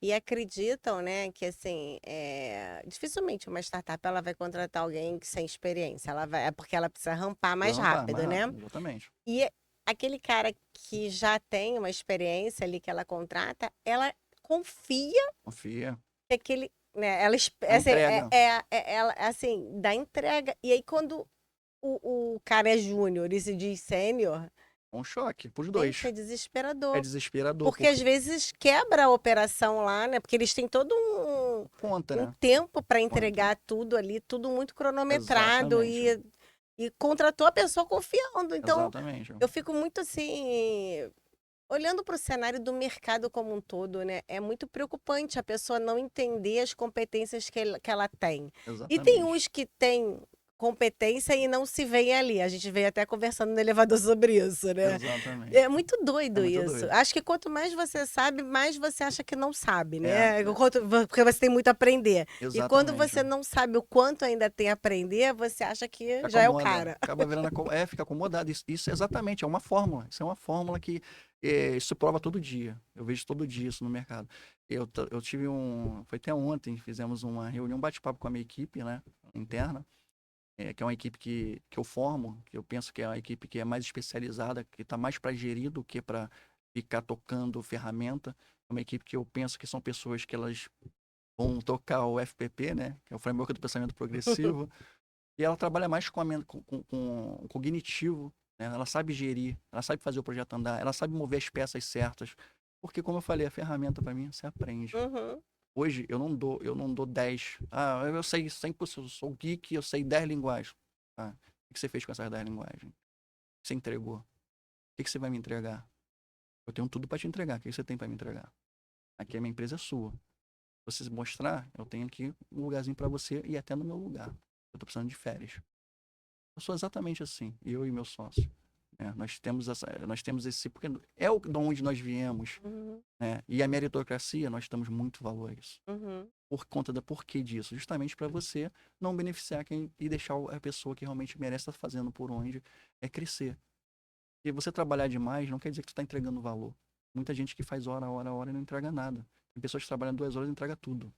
E acreditam, né, que assim, dificilmente uma startup ela vai contratar alguém que sem experiência. Ela vai, é porque ela precisa rampar Precisa mais rampar mais rápido, né? rápido, exatamente. E aquele cara que já tem uma experiência ali que ela contrata, ela confia Confia. que aquele, né, ela, A assim, entrega. ela, assim, dá entrega. E aí quando o cara é júnior e se diz sênior, Um choque pros gente, dois. é É desesperador. desesperador, Porque às porque vezes quebra a operação lá, né? Porque eles têm todo conta, um né? tempo para Conta. entregar tudo ali, tudo muito cronometrado Exatamente. e contratou a pessoa confiando. Então, Exatamente. eu fico muito assim, olhando para o cenário do mercado como um todo, né? É muito preocupante a pessoa não entender as competências que ela tem. E tem Exatamente. uns que têm competência e não se veem ali. A gente veio até conversando no elevador sobre isso, né? É Exatamente. muito É doido muito isso. doido. Acho que quanto mais você sabe, mais você acha que não sabe, É, né? é, Porque você tem muito a aprender. E quando exatamente. você não sabe o quanto ainda tem a aprender, você acha que já é o Acomoda. cara. Acaba virando. Fica acomodado. Isso é exatamente, é uma fórmula. Isso é uma fórmula que isso prova todo dia. Eu vejo todo dia isso no mercado. Eu tive Foi até ontem, fizemos uma reunião, um bate-papo com a minha equipe, né? Interna. Que é uma equipe que eu formo, que eu penso que é uma equipe que é mais especializada, que está mais para gerir do que para ficar tocando ferramenta. É uma equipe que eu penso que são pessoas que elas vão tocar o FPP, né? Que é o Framework do Pensamento Progressivo. E ela trabalha mais com o cognitivo, né? Ela sabe gerir, ela sabe fazer o projeto andar, ela sabe mover as peças certas. Porque, como eu falei, a ferramenta para mim você aprende. Uhum. Hoje eu não dou 10. Ah, eu sei 100%, eu sou geek, eu sei 10 linguagens. Ah, o que você fez com essas 10 linguagens? O que você entregou? O que você vai me entregar? Eu tenho tudo para te entregar. O que você tem para me entregar? Aqui a minha empresa é sua. Você mostrar, eu tenho aqui um lugarzinho para você e até no meu lugar. Eu tô precisando de férias. Eu sou exatamente assim, eu e meu sócio. Né? Nós temos esse, porque é de onde nós viemos, Uhum, né? E a meritocracia, nós damos muito valor a isso. uhum. Por conta da porquê disso, justamente para você não beneficiar quem e deixar a pessoa que realmente merece estar fazendo por onde é crescer. E você trabalhar demais não quer dizer que tu está entregando valor. Muita gente que faz hora e não entrega nada. Tem pessoas que trabalham 2 horas e entregam tudo.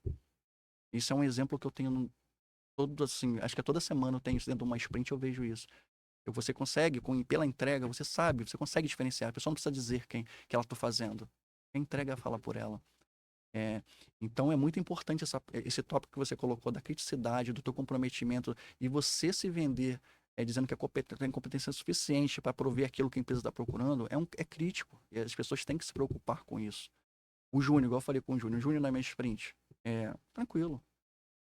Isso é um exemplo que eu tenho todo assim, acho que toda semana eu tenho isso dentro de uma sprint, eu vejo isso. Você consegue, pela entrega, você sabe, você consegue diferenciar. A pessoa não precisa dizer que ela está fazendo. A entrega fala por ela. É, então é muito importante esse tópico que você colocou da criticidade, do teu comprometimento e você se vender dizendo que tem competência suficiente para prover aquilo que a empresa está procurando, é crítico. E as pessoas têm que se preocupar com isso. O Júnior, igual eu falei com o Júnior na minha sprint, tranquilo.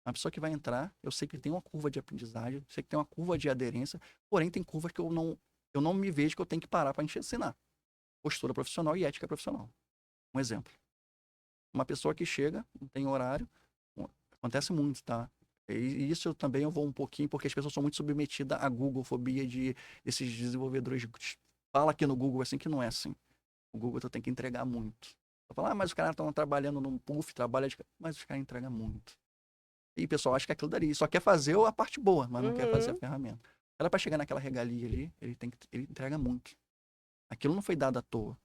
A pessoa que vai entrar, eu sei que tem uma curva de aprendizagem, sei que tem uma curva de aderência, porém tem curvas que eu não me vejo que eu tenho que parar para ensinar. Postura profissional e ética profissional. Um exemplo. Uma pessoa que chega, não tem horário, acontece muito, tá? E isso também eu vou um pouquinho, porque as pessoas são muito submetidas à Google-fobia desses desenvolvedores. Fala aqui no Google assim que não é assim. O Google tu tem que entregar muito. Eu falo, mas os caras estão trabalhando num puff, mas os caras entregam muito. E o pessoal acha que é aquilo dali. Só quer fazer a parte boa, mas não quer fazer a Uhum. ferramenta. Ela para chegar naquela regalia ali, ele entrega muito. Aquilo não foi dado à toa.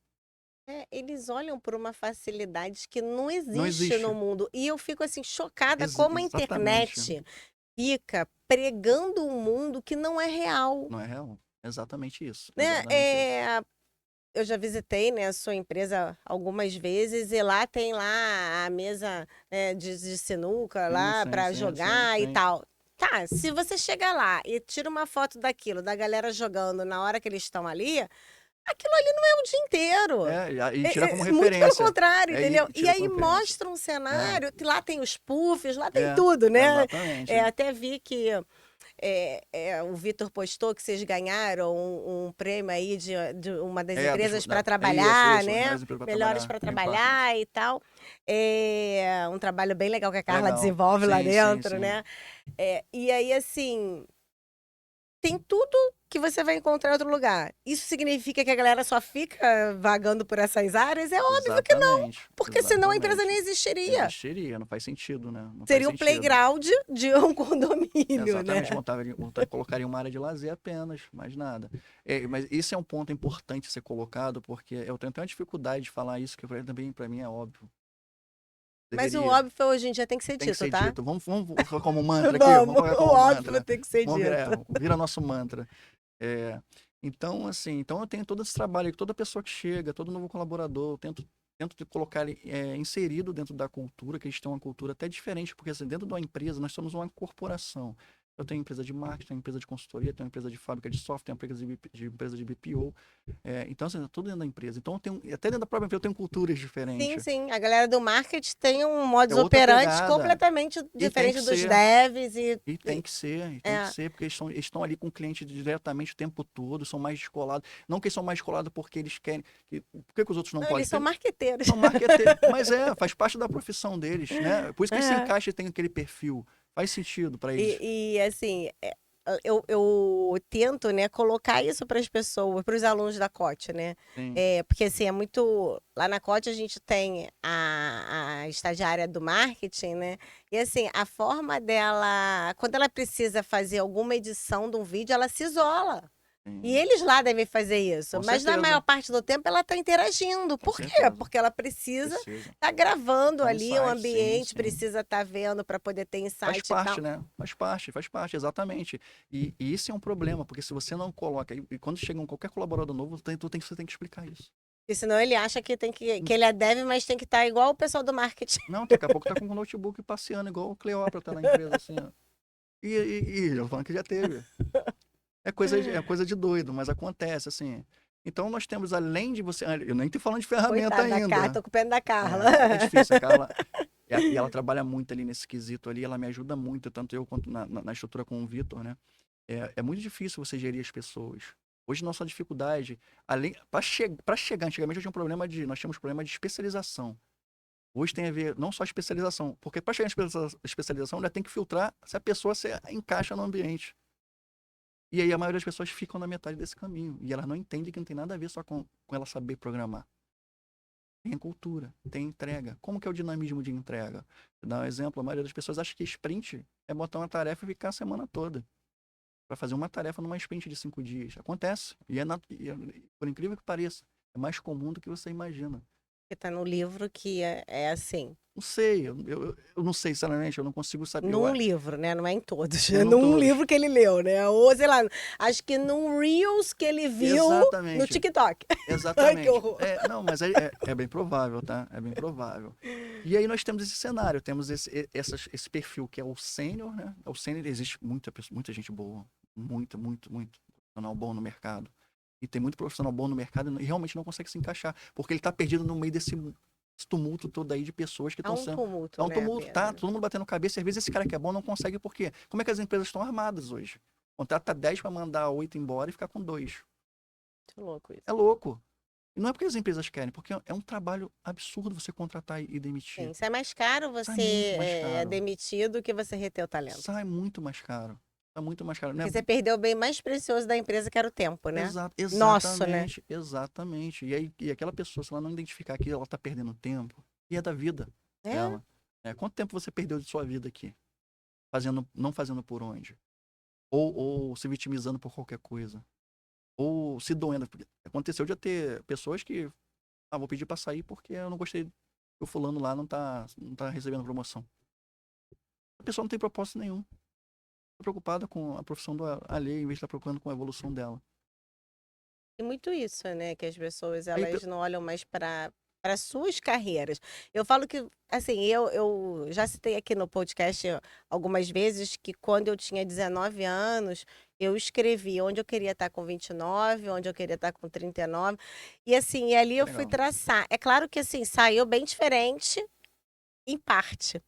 É, eles olham por uma facilidade que não Não existe no existe. mundo. E eu fico assim chocada como a Exatamente. internet fica pregando um mundo que não é real, Não é real. Exatamente isso. né? Exatamente isso. Eu já visitei, né, a sua empresa algumas vezes e lá tem lá a mesa, de sinuca Sim, lá sim, para sim, sim, jogar e sim. tal. Tá, se você chegar lá e tira uma foto daquilo, da galera jogando na hora que eles estão ali, aquilo ali não é o dia inteiro. E tira como Muito pelo referência. contrário, entendeu? E E tira aí como referência. mostra um É, cenário, que lá tem os puffs, lá tem tudo, né? exatamente. Até vi que o Vitor postou que vocês ganharam um prêmio aí de uma das empresas para trabalhar, Isso, né? melhores empresas para Melhores trabalhar, para Green Partners. trabalhar e tal. É um trabalho bem legal que a É Carla legal. desenvolve lá Sim, sim, dentro, sim. né? E aí, assim, tem tudo que você vai encontrar em outro lugar. Isso significa que a galera só fica vagando por essas áreas? É óbvio que não, Exatamente. porque senão a empresa Exatamente. nem existiria. Existiria, não faz sentido, né? Não faz Seria um sentido. playground de um condomínio, Exatamente, né? colocaria uma área de lazer apenas, mais nada. Mas isso é um ponto importante ser colocado, porque eu tenho até uma dificuldade de falar isso, que também para mim é óbvio. Mas o Deveria, óbvio hoje em dia tem que ser tem que dito, ser tá? dito. Vamos como mantra aqui, vamos Vamos, colocar o como óbvio mantra. tem que ser Vamos dito. vira nosso mantra. É, então, assim, então eu tenho todo esse trabalho, toda pessoa que chega, todo novo colaborador, eu tento de colocar ele inserido dentro da cultura, que a gente tem uma cultura até diferente, porque assim, dentro de uma empresa nós somos uma corporação. Eu tenho empresa de marketing, tenho empresa de consultoria, tenho empresa de fábrica de software, tenho empresa de BPO. Então, assim, é tudo dentro da empresa. Então, até dentro da própria empresa eu tenho culturas Sim, diferentes. sim. A galera do marketing tem um É modus outra operandi pegada. completamente E tem diferente que dos ser. devs E tem que é, ser, porque eles estão ali com o cliente diretamente o tempo todo, são mais descolados. Não que eles são mais descolados porque eles querem. Por que os outros não não, podem? eles Porque são eles marqueteiros. são marqueteiros. Mas faz parte da profissão deles, né? Por isso que eles se É. encaixam e têm aquele perfil. Faz sentido para eles. Assim, eu tento, né, colocar isso para as pessoas, para os alunos da COT, né? Sim. Porque assim, é muito. Lá na COT a gente tem a estagiária do marketing, né? E assim, a forma dela, quando ela precisa fazer alguma edição de um vídeo, ela se isola. E Sim. eles lá devem fazer isso, Com mas na maior certeza. parte do tempo ela está interagindo. Com Por quê? certeza. Porque ela precisa Precisa. estar gravando Dá um ali o insight, sim, ambiente, sim. precisa estar vendo para poder ter Faz insight e parte, tal. né? Faz parte, exatamente. E isso é um problema, porque se você não coloca, e quando chega qualquer colaborador novo, você tem que explicar isso. Porque senão ele acha que ele é dev, mas tem que estar igual o pessoal do marketing. Não, daqui a pouco tá com o notebook passeando, igual o Cleópatra tá na empresa, assim, ó. Eu falando que já teve. É coisa de doido, mas acontece, assim. Então nós temos, além de você. Eu nem tô falando de ferramenta Coitada da Carla, ainda. tô com pena da Carla. É difícil, a Carla. E ela trabalha muito ali nesse quesito ali, ela me ajuda muito, tanto eu quanto na estrutura com o Vitor, né? É muito difícil você gerir as pessoas. Hoje, nossa dificuldade, além para chegar, antigamente eu tinha um problema nós tínhamos problema de especialização. Hoje tem a ver não só especialização, porque para chegar em especialização, ainda tem que filtrar se a pessoa se encaixa no ambiente. E aí a maioria das pessoas ficam na metade desse caminho. E elas não entendem que não tem nada a ver só com ela saber programar. Tem cultura, tem entrega. Como que é o dinamismo de entrega? Vou dar um exemplo, a maioria das pessoas acha que sprint é botar uma tarefa e ficar a semana toda. Para fazer uma tarefa numa sprint de 5 dias. Acontece. Por incrível que pareça, é mais comum do que você imagina. Que tá no livro que é assim. Não sei, eu não sei, sinceramente, eu não consigo saber. Num livro, né? Não é em todos. É, É não num todos. livro que ele leu, né? Ou, sei lá, acho que num Reels que ele viu no Exatamente. TikTok. Exatamente. Ai, que horror. Não, mas é bem provável, tá? É bem provável. E aí nós temos esse cenário, temos esse perfil que é o sênior, né? O sênior, existe muita gente boa, muito profissional bom no mercado. E tem muito profissional bom no mercado e realmente não consegue se encaixar, porque ele tá perdido no meio desse tumulto todo aí de pessoas que Há estão um sendo... tumulto, Há um né, tumulto, tá? Pedro? Todo mundo batendo cabeça, e às vezes esse cara que é bom não consegue, por quê? Como é que as empresas estão armadas hoje? Contrata 10 para mandar 8 embora e ficar com 2. Muito louco isso. É louco. E não é porque as empresas querem, porque é um trabalho absurdo você contratar e demitir. Sim, isso é mais caro Sai você muito mais é caro. demitido que você reter o talento. Sai muito mais caro. Sai muito mais caro. Né? Porque você perdeu o bem mais precioso da empresa, que era o tempo, né? Nosso, né? Exatamente, exatamente. E aquela pessoa, se ela não identificar que ela está perdendo tempo, e é da vida É, dela. Quanto tempo você perdeu de sua vida aqui? Não fazendo por onde? Ou se vitimizando por qualquer coisa? Ou se doendo? Porque aconteceu de eu ter pessoas que, vou pedir para sair porque eu não gostei que o fulano lá não tá recebendo promoção. A pessoa não tem propósito nenhum. Tá preocupada com a profissão alheia em vez de estar preocupando com a evolução dela. e muito isso, né? Que as pessoas, Aí, elas não olham mais para suas carreiras. Eu falo que, assim, eu já citei aqui no podcast algumas vezes que quando eu tinha 19 anos, eu escrevi onde eu queria estar com 29, onde eu queria estar com 39. E assim, e ali eu fui legal. traçar. É claro que assim, saiu bem diferente em parte.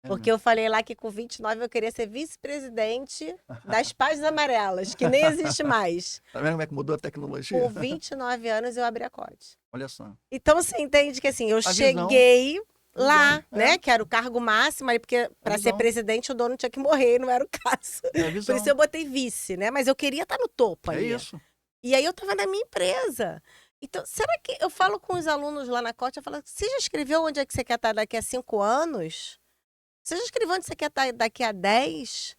É Porque mesmo. eu falei lá que com 29 eu queria ser vice-presidente das Páginas Amarelas, que nem existe mais. Tá vendo como é que mudou a tecnologia? Com 29 anos eu abri a COD. Olha só. Então você entende que assim, eu A visão. cheguei lá, Visão, né? Que era o cargo máximo, aí, porque para ser visão. presidente o dono tinha que morrer, e não era o caso. É a Por visão. isso eu botei vice, né? Mas eu queria estar no topo É ali. isso. E aí eu tava na minha empresa. Então, será que eu falo com os alunos lá na COT, eu falo, você já escreveu onde é que você quer estar daqui a 5 anos? Você já escreveu onde você quer estar daqui a 10?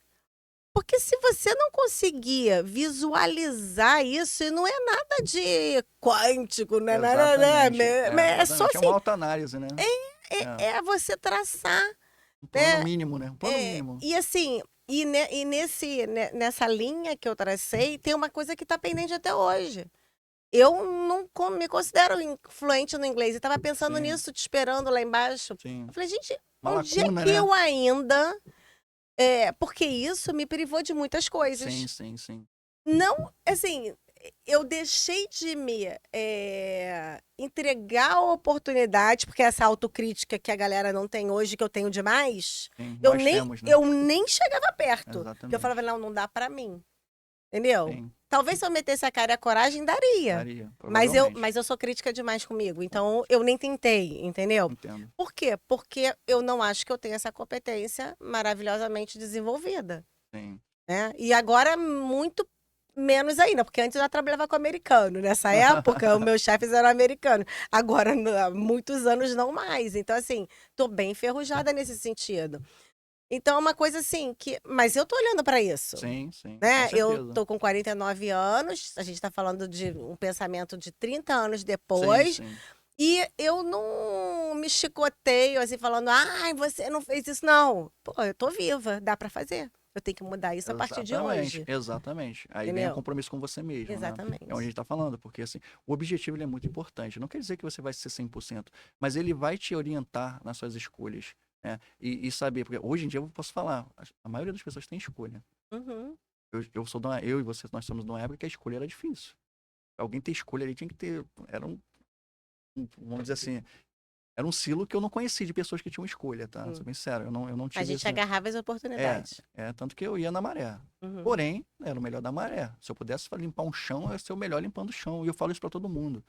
Porque se você não conseguir visualizar isso, e não é nada de quântico, não é nada, Exatamente. né? É só Exatamente. É uma assim, autoanálise, né? é você traçar, Um plano né? mínimo, né? Um plano mínimo. E assim, nessa linha que eu tracei, tem uma coisa que está pendente até hoje. Eu não me considero fluente no inglês. Eu estava pensando Sim. nisso, te esperando lá embaixo. Sim. Eu falei, gente, Uma onde é lacuna, que né? eu ainda... porque isso me privou de muitas coisas. Sim. Não, assim, eu deixei de me entregar a oportunidade, porque essa autocrítica que a galera não tem hoje, que eu tenho demais, Sim. eu Nós nem, temos, né? eu nem chegava perto. Porque eu Exatamente. falava, não dá pra mim. Entendeu? Sim. Talvez se eu metesse a cara e a coragem, daria. Daria, Mas eu sou crítica demais comigo. Então, eu nem tentei, entendeu? Entendo. Por quê? Porque eu não acho que eu tenho essa competência maravilhosamente desenvolvida. Sim. Né? E agora, muito menos ainda, porque antes eu já trabalhava com americano. Nessa época, os meus chefes eram americanos. Agora, há muitos anos, não mais. Então, assim, tô bem enferrujada nesse sentido. Então, é uma coisa assim que... Mas eu tô olhando para isso. Sim. Né? Com Eu certeza. tô com 49 anos, a gente tá falando de um pensamento de 30 anos depois, Sim. e eu não me chicoteio assim, falando, ai, você não fez isso, não. Pô, eu tô viva, dá para fazer. Eu tenho que mudar isso a partir de hoje. Exatamente. Aí vem o Entendeu? compromisso com você mesmo, né? Exatamente. É onde a gente tá falando, porque assim, o objetivo ele é muito importante. Não quer dizer que você vai ser 100%, mas ele vai te orientar nas suas escolhas, né? E saber, porque hoje em dia eu posso falar, a maioria das pessoas tem escolha. Uhum. Eu e você, nós somos de uma época que a escolha era difícil. Alguém ter escolha ali tinha que ter, vamos dizer assim, era um silo que eu não conheci de pessoas que tinham escolha, tá? Sou bem sério, eu não A tive gente esse... agarrava as oportunidades. Tanto que eu ia na maré. Uhum. Porém, era o melhor da maré. Se eu pudesse limpar um chão, eu ia ser o melhor limpando o chão. E eu falo isso pra todo mundo.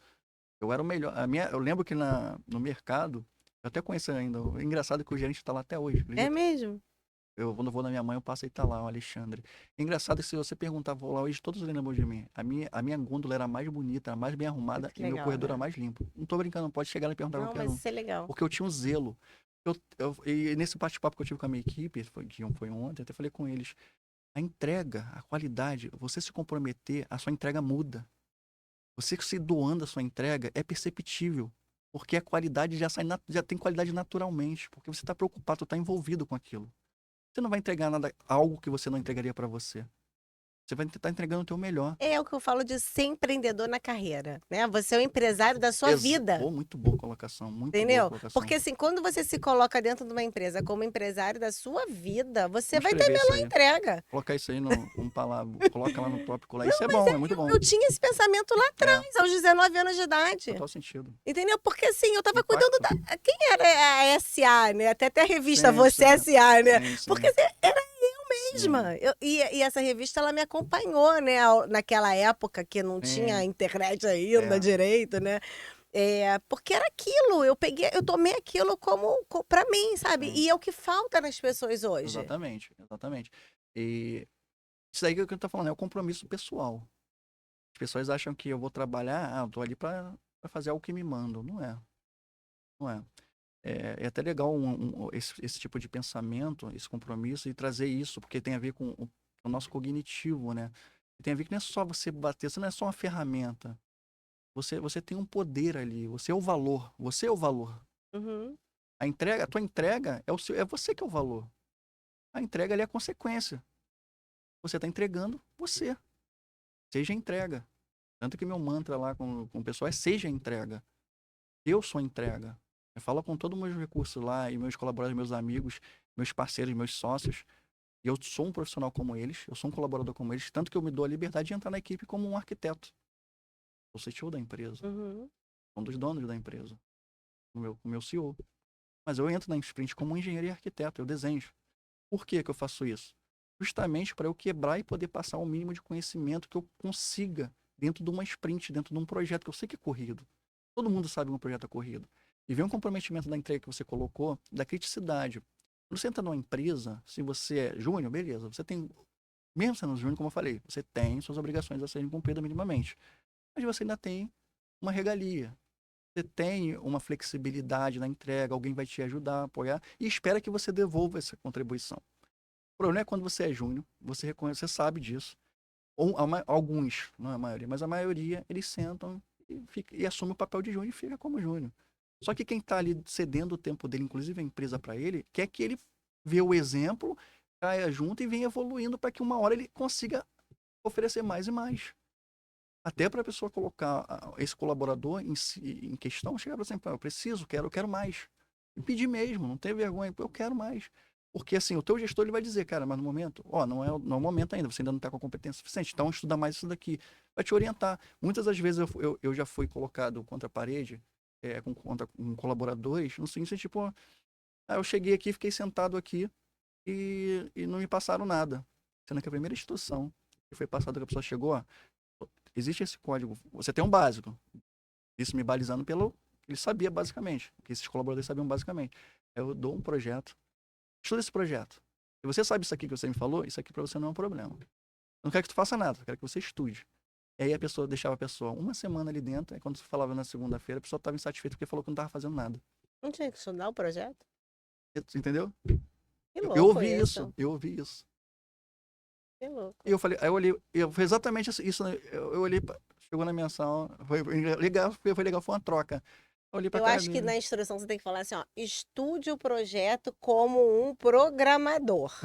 Eu era o melhor. Eu lembro que no mercado, eu até conheço ainda. O engraçado é que o gerente tá lá até hoje, É acredita? mesmo? Quando eu vou na minha mãe, eu passo e tá lá, o Alexandre. Engraçado é que se você perguntar, vou lá hoje, todos lembram de mim. A minha gôndola era mais bonita, era mais bem arrumada Que e meu legal, corredor né? era mais limpo. Não tô brincando, pode chegar lá e perguntar a Não, qualquer mas um. isso é legal. Porque eu tinha um zelo. E nesse bate-papo que eu tive com a minha equipe, foi ontem, até falei com eles. A entrega, a qualidade, você se comprometer, a sua entrega muda. Você se doando a sua entrega é perceptível. Porque a qualidade já tem qualidade naturalmente. Porque você está preocupado, está envolvido com aquilo. Você não vai entregar nada, algo que você não entregaria para você. Você vai estar entregando o teu melhor. É o que eu falo de ser empreendedor na carreira, né? Você é o empresário da sua vida. Pô, muito boa colocação, muito boa Entendeu? colocação. Porque assim, quando você se coloca dentro de uma empresa como empresário da sua vida, você Vamos vai ter escrever isso melhor aí. entrega. Colocar isso aí no palavra, coloca lá no tópico lá. Isso é bom, é muito bom. Eu tinha esse pensamento lá atrás, aos 19 anos de idade. Total sentido. Entendeu? Porque assim, eu tava Impacto. cuidando da. Quem era a SA, né? Até a revista Sim, Você sim. SA, né? Sim. Porque assim, era eu mesma. E essa revista, ela me acompanhou, né? Naquela época que não tinha Sim. internet ainda direito, né? Porque era aquilo, eu tomei aquilo pra mim, sabe? Sim. E é o que falta nas pessoas hoje. Exatamente. E isso aí que eu tô falando, é o compromisso pessoal. As pessoas acham que eu vou trabalhar, eu tô ali pra fazer algo que me mandam. Não é. Não é. É até legal esse tipo de pensamento, esse compromisso, e trazer isso, porque tem a ver com o nosso cognitivo, né? Tem a ver que não é só você bater, você não é só uma ferramenta. Você tem um poder ali, você é o valor. Você é o valor. Uhum. A tua entrega é você que é o valor. A entrega ali é a consequência. Você está entregando você. Seja entrega. Tanto que meu mantra lá com o pessoal é seja entrega. Eu sou entrega. Eu falo com todos os meus recursos lá, e meus colaboradores, meus amigos, meus parceiros, meus sócios. E eu sou um profissional como eles, eu sou um colaborador como eles, tanto que eu me dou a liberdade de entrar na equipe como um arquiteto. Eu sou CTO da empresa, Uhum. um dos donos da empresa, o meu CEO. Mas eu entro na sprint como um engenheiro e arquiteto, eu desenho. Por que eu faço isso? Justamente para eu quebrar e poder passar o mínimo de conhecimento que eu consiga dentro de uma sprint, dentro de um projeto que eu sei que é corrido. Todo mundo sabe que um projeto é corrido. E vem um comprometimento da entrega que você colocou, da criticidade. Quando você entra numa empresa, se você é júnior, beleza, você tem, mesmo sendo júnior, como eu falei, você tem suas obrigações a serem cumpridas minimamente. Mas você ainda tem uma regalia. Você tem uma flexibilidade na entrega, alguém vai te ajudar, apoiar, e espera que você devolva essa contribuição. O problema é quando você é júnior, você reconhece, você sabe disso. Ou alguns, não é a maioria, mas a maioria, eles sentam e assumem o papel de júnior e fica como júnior. Só que quem está ali cedendo o tempo dele, inclusive a empresa para ele, quer que ele vê o exemplo, caia junto e venha evoluindo para que uma hora ele consiga oferecer mais e mais. Até para a pessoa colocar esse colaborador em questão, chegar para você, eu preciso, eu quero mais. E pedir mesmo, não ter vergonha, eu quero mais. Porque assim, o teu gestor ele vai dizer, cara, mas no momento, não é o momento ainda, você ainda não está com a competência suficiente, então estuda mais isso daqui. Vai te orientar. Muitas das vezes eu já fui colocado contra a parede, com colaboradores, no seguinte, tipo, eu cheguei aqui, fiquei sentado aqui e não me passaram nada. Sendo que a primeira instrução que foi passada que a pessoa chegou, existe esse código, você tem um básico. Isso me balizando ele sabia basicamente, que esses colaboradores sabiam basicamente. Eu dou um projeto, estuda esse projeto. Se você sabe isso aqui que você me falou, isso aqui para você não é um problema. Eu não quero que tu faça nada, eu quero que você estude. E aí deixava a pessoa uma semana ali dentro, e quando você falava na segunda-feira, a pessoa estava insatisfeita porque falou que não estava fazendo nada. Não tinha que estudar o projeto? Entendeu? Que Eu louco ouvi isso. eu ouvi isso. Que louco. E eu falei, aí eu olhei, foi exatamente isso, né? Eu olhei, chegou na minha sala, foi legal, foi uma troca. Eu olhei pra Eu cara acho que dele. na instrução você tem que falar assim, ó, estude o projeto como um programador.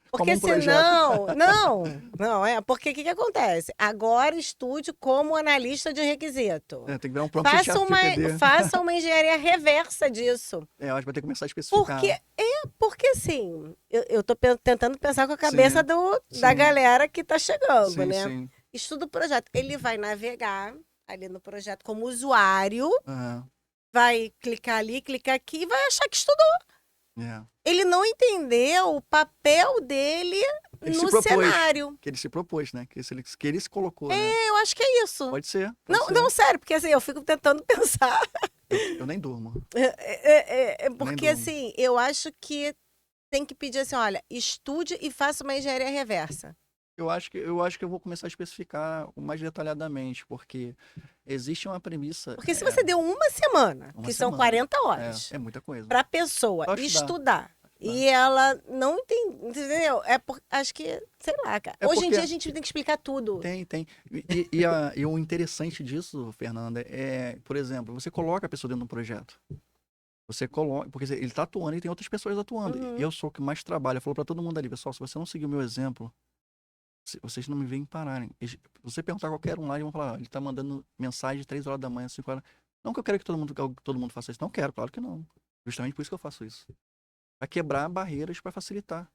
Como Porque um projeto. senão, porque o que acontece? Agora estude como analista de requisito. Tem que virar um prompt chat GPD. Faça uma engenharia reversa disso. Eu acho que vai ter que começar a especificar. Porque assim, eu tô tentando pensar com a cabeça Sim, da sim. galera que tá chegando, Sim, né? sim. Estuda o projeto. Ele vai navegar ali no projeto como usuário, Aham. vai clicar ali, clicar aqui e vai achar que estudou. É. Ele não entendeu o papel dele Ele se no propôs, cenário. que ele se propôs, né? Que ele se colocou, né? Eu acho que é isso. Pode ser, pode Não, ser. não, sério, porque assim, eu fico tentando pensar. Eu nem durmo. Nem Porque durmo. assim, eu acho que tem que pedir assim, olha, estude e faça uma engenharia reversa. Eu acho que eu vou começar a especificar mais detalhadamente, porque existe uma premissa. Porque se você deu uma semana, Uma que são semana. 40 horas, É muita coisa. para a pessoa Só estudar. estudar, e ela não entende, entendeu? Acho que, sei lá, cara. É Hoje em porque dia a gente tem que explicar tudo. tem. E o interessante disso, Fernanda, é, por exemplo, você coloca a pessoa dentro de um projeto. Você coloca, porque ele tá atuando e tem outras pessoas atuando. Uhum. E eu sou o que mais trabalha. Eu falo pra todo mundo ali, pessoal, se você não seguir o meu exemplo, vocês não me veem pararem. Se você perguntar a qualquer um lá, eles vão falar, ele tá mandando mensagem 3 horas da manhã, 5 horas. Não que eu quero que todo mundo faça isso. Não quero, claro que não. Justamente por isso que eu faço isso. Pra quebrar barreiras, pra facilitar.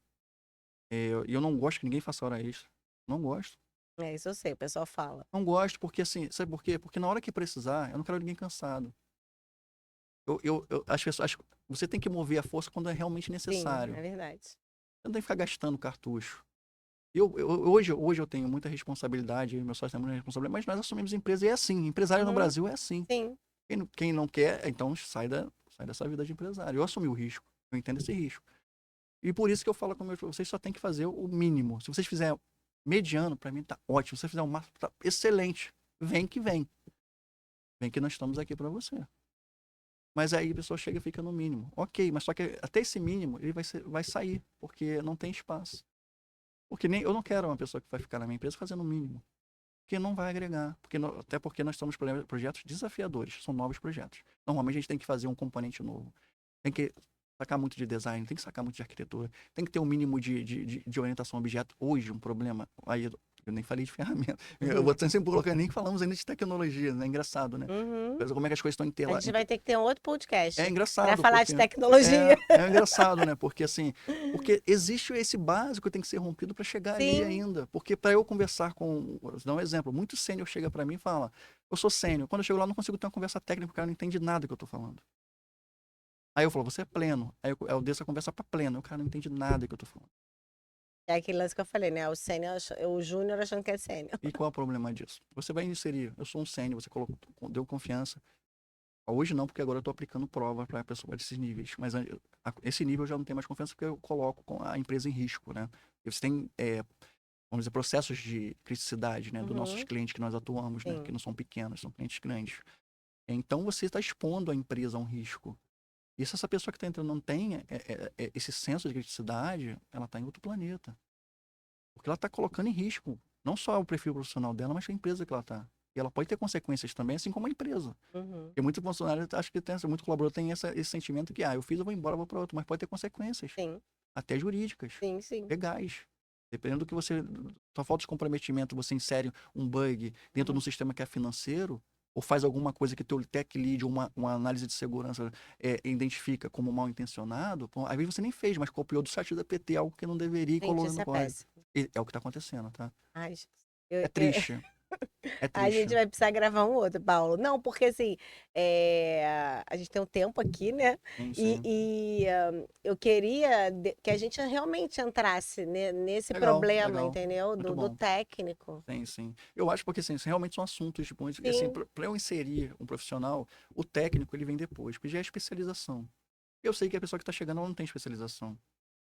E eu não gosto que ninguém faça hora extra. Não gosto. É, isso eu sei, o pessoal fala. Não gosto porque assim, sabe por quê? Porque na hora que precisar, eu não quero ninguém cansado. As pessoas, você tem que mover a força quando é realmente necessário. Sim, é verdade. Você não tem que ficar gastando cartucho. Hoje eu tenho muita responsabilidade, meu sócio tem muita responsabilidade, mas nós assumimos empresa e é assim. Empresário no Brasil é assim. Sim. Quem não quer, então sai dessa vida de empresário. Eu assumi o risco. Eu entendo esse risco. E por isso que eu falo com meus, vocês só tem que fazer o mínimo. Se vocês fizerem mediano, para mim tá ótimo. Se você fizer o máximo, tá excelente. Vem que vem. Vem que nós estamos aqui para você. Mas aí a pessoa chega e fica no mínimo. Ok, mas só que até esse mínimo ele vai sair, porque não tem espaço. Porque nem eu não quero uma pessoa que vai ficar na minha empresa fazendo o mínimo. Porque não vai agregar. Até porque nós estamos projetos desafiadores, são novos projetos. Normalmente a gente tem que fazer um componente novo. Tem que sacar muito de design, tem que sacar muito de arquitetura, tem que ter um mínimo de orientação a objeto. Hoje, um problema. Aí eu nem falei de ferramenta. Eu vou sempre colocando, nem falamos ainda de tecnologia, né? É engraçado, né? Como é que as coisas estão A gente vai ter que ter um outro podcast. É engraçado. Pra falar de tecnologia. É engraçado, né? Porque assim, porque existe esse básico que tem que ser rompido para chegar ali ainda. Porque para eu conversar com, vou dar um exemplo, muito sênior chega para mim e fala: "Eu sou sênior. Quando eu chego lá, eu não consigo ter uma conversa técnica, porque o cara não entende nada que eu tô falando." Aí eu falo: "Você é pleno." Aí eu desço a conversa para pleno, o cara não entende nada que eu tô falando. É aquele lance que eu falei, né? O sênior, o júnior achando que é sênior. E qual é o problema disso? Você vai inserir, eu sou um sênior, você deu confiança. Hoje não, porque agora eu estou aplicando prova para a pessoa desses níveis. Mas esse nível eu já não tenho mais confiança porque eu coloco a empresa em risco, né? E você tem, vamos dizer, processos de criticidade, né? Dos nossos clientes que nós atuamos, né? Que não são pequenos, são clientes grandes. Então você está expondo a empresa a um risco. E se essa pessoa que está entrando não tem esse senso de criticidade, ela está em outro planeta. Porque ela está colocando em risco não só o perfil profissional dela, mas a empresa que ela está. E ela pode ter consequências também, assim como a empresa. Porque muitos funcionários, acho que muito colaborador tem esse sentimento que, eu fiz, eu vou embora, eu vou para outro. Mas pode ter consequências. Sim. Até jurídicas. Sim. Legais. Dependendo do que você, sua falta de comprometimento, você insere um bug dentro de um sistema que é financeiro, ou faz alguma coisa que teu tech lead ou uma análise de segurança identifica como mal intencionado, às vezes você nem fez, mas copiou do site da PT algo que não deveria e colocou no código. É o que está acontecendo, tá? Ai, é triste. É triste. A gente vai precisar gravar um outro, Paulo. Não, porque assim, a gente tem um tempo aqui, né? Sim. E eu queria que a gente realmente entrasse nesse problema, entendeu? Do técnico. Sim. Eu acho porque assim, realmente são assuntos, tipo, assim, para eu inserir um profissional, o técnico ele vem depois, porque já é especialização. Eu sei que a pessoa que está chegando ela não tem especialização.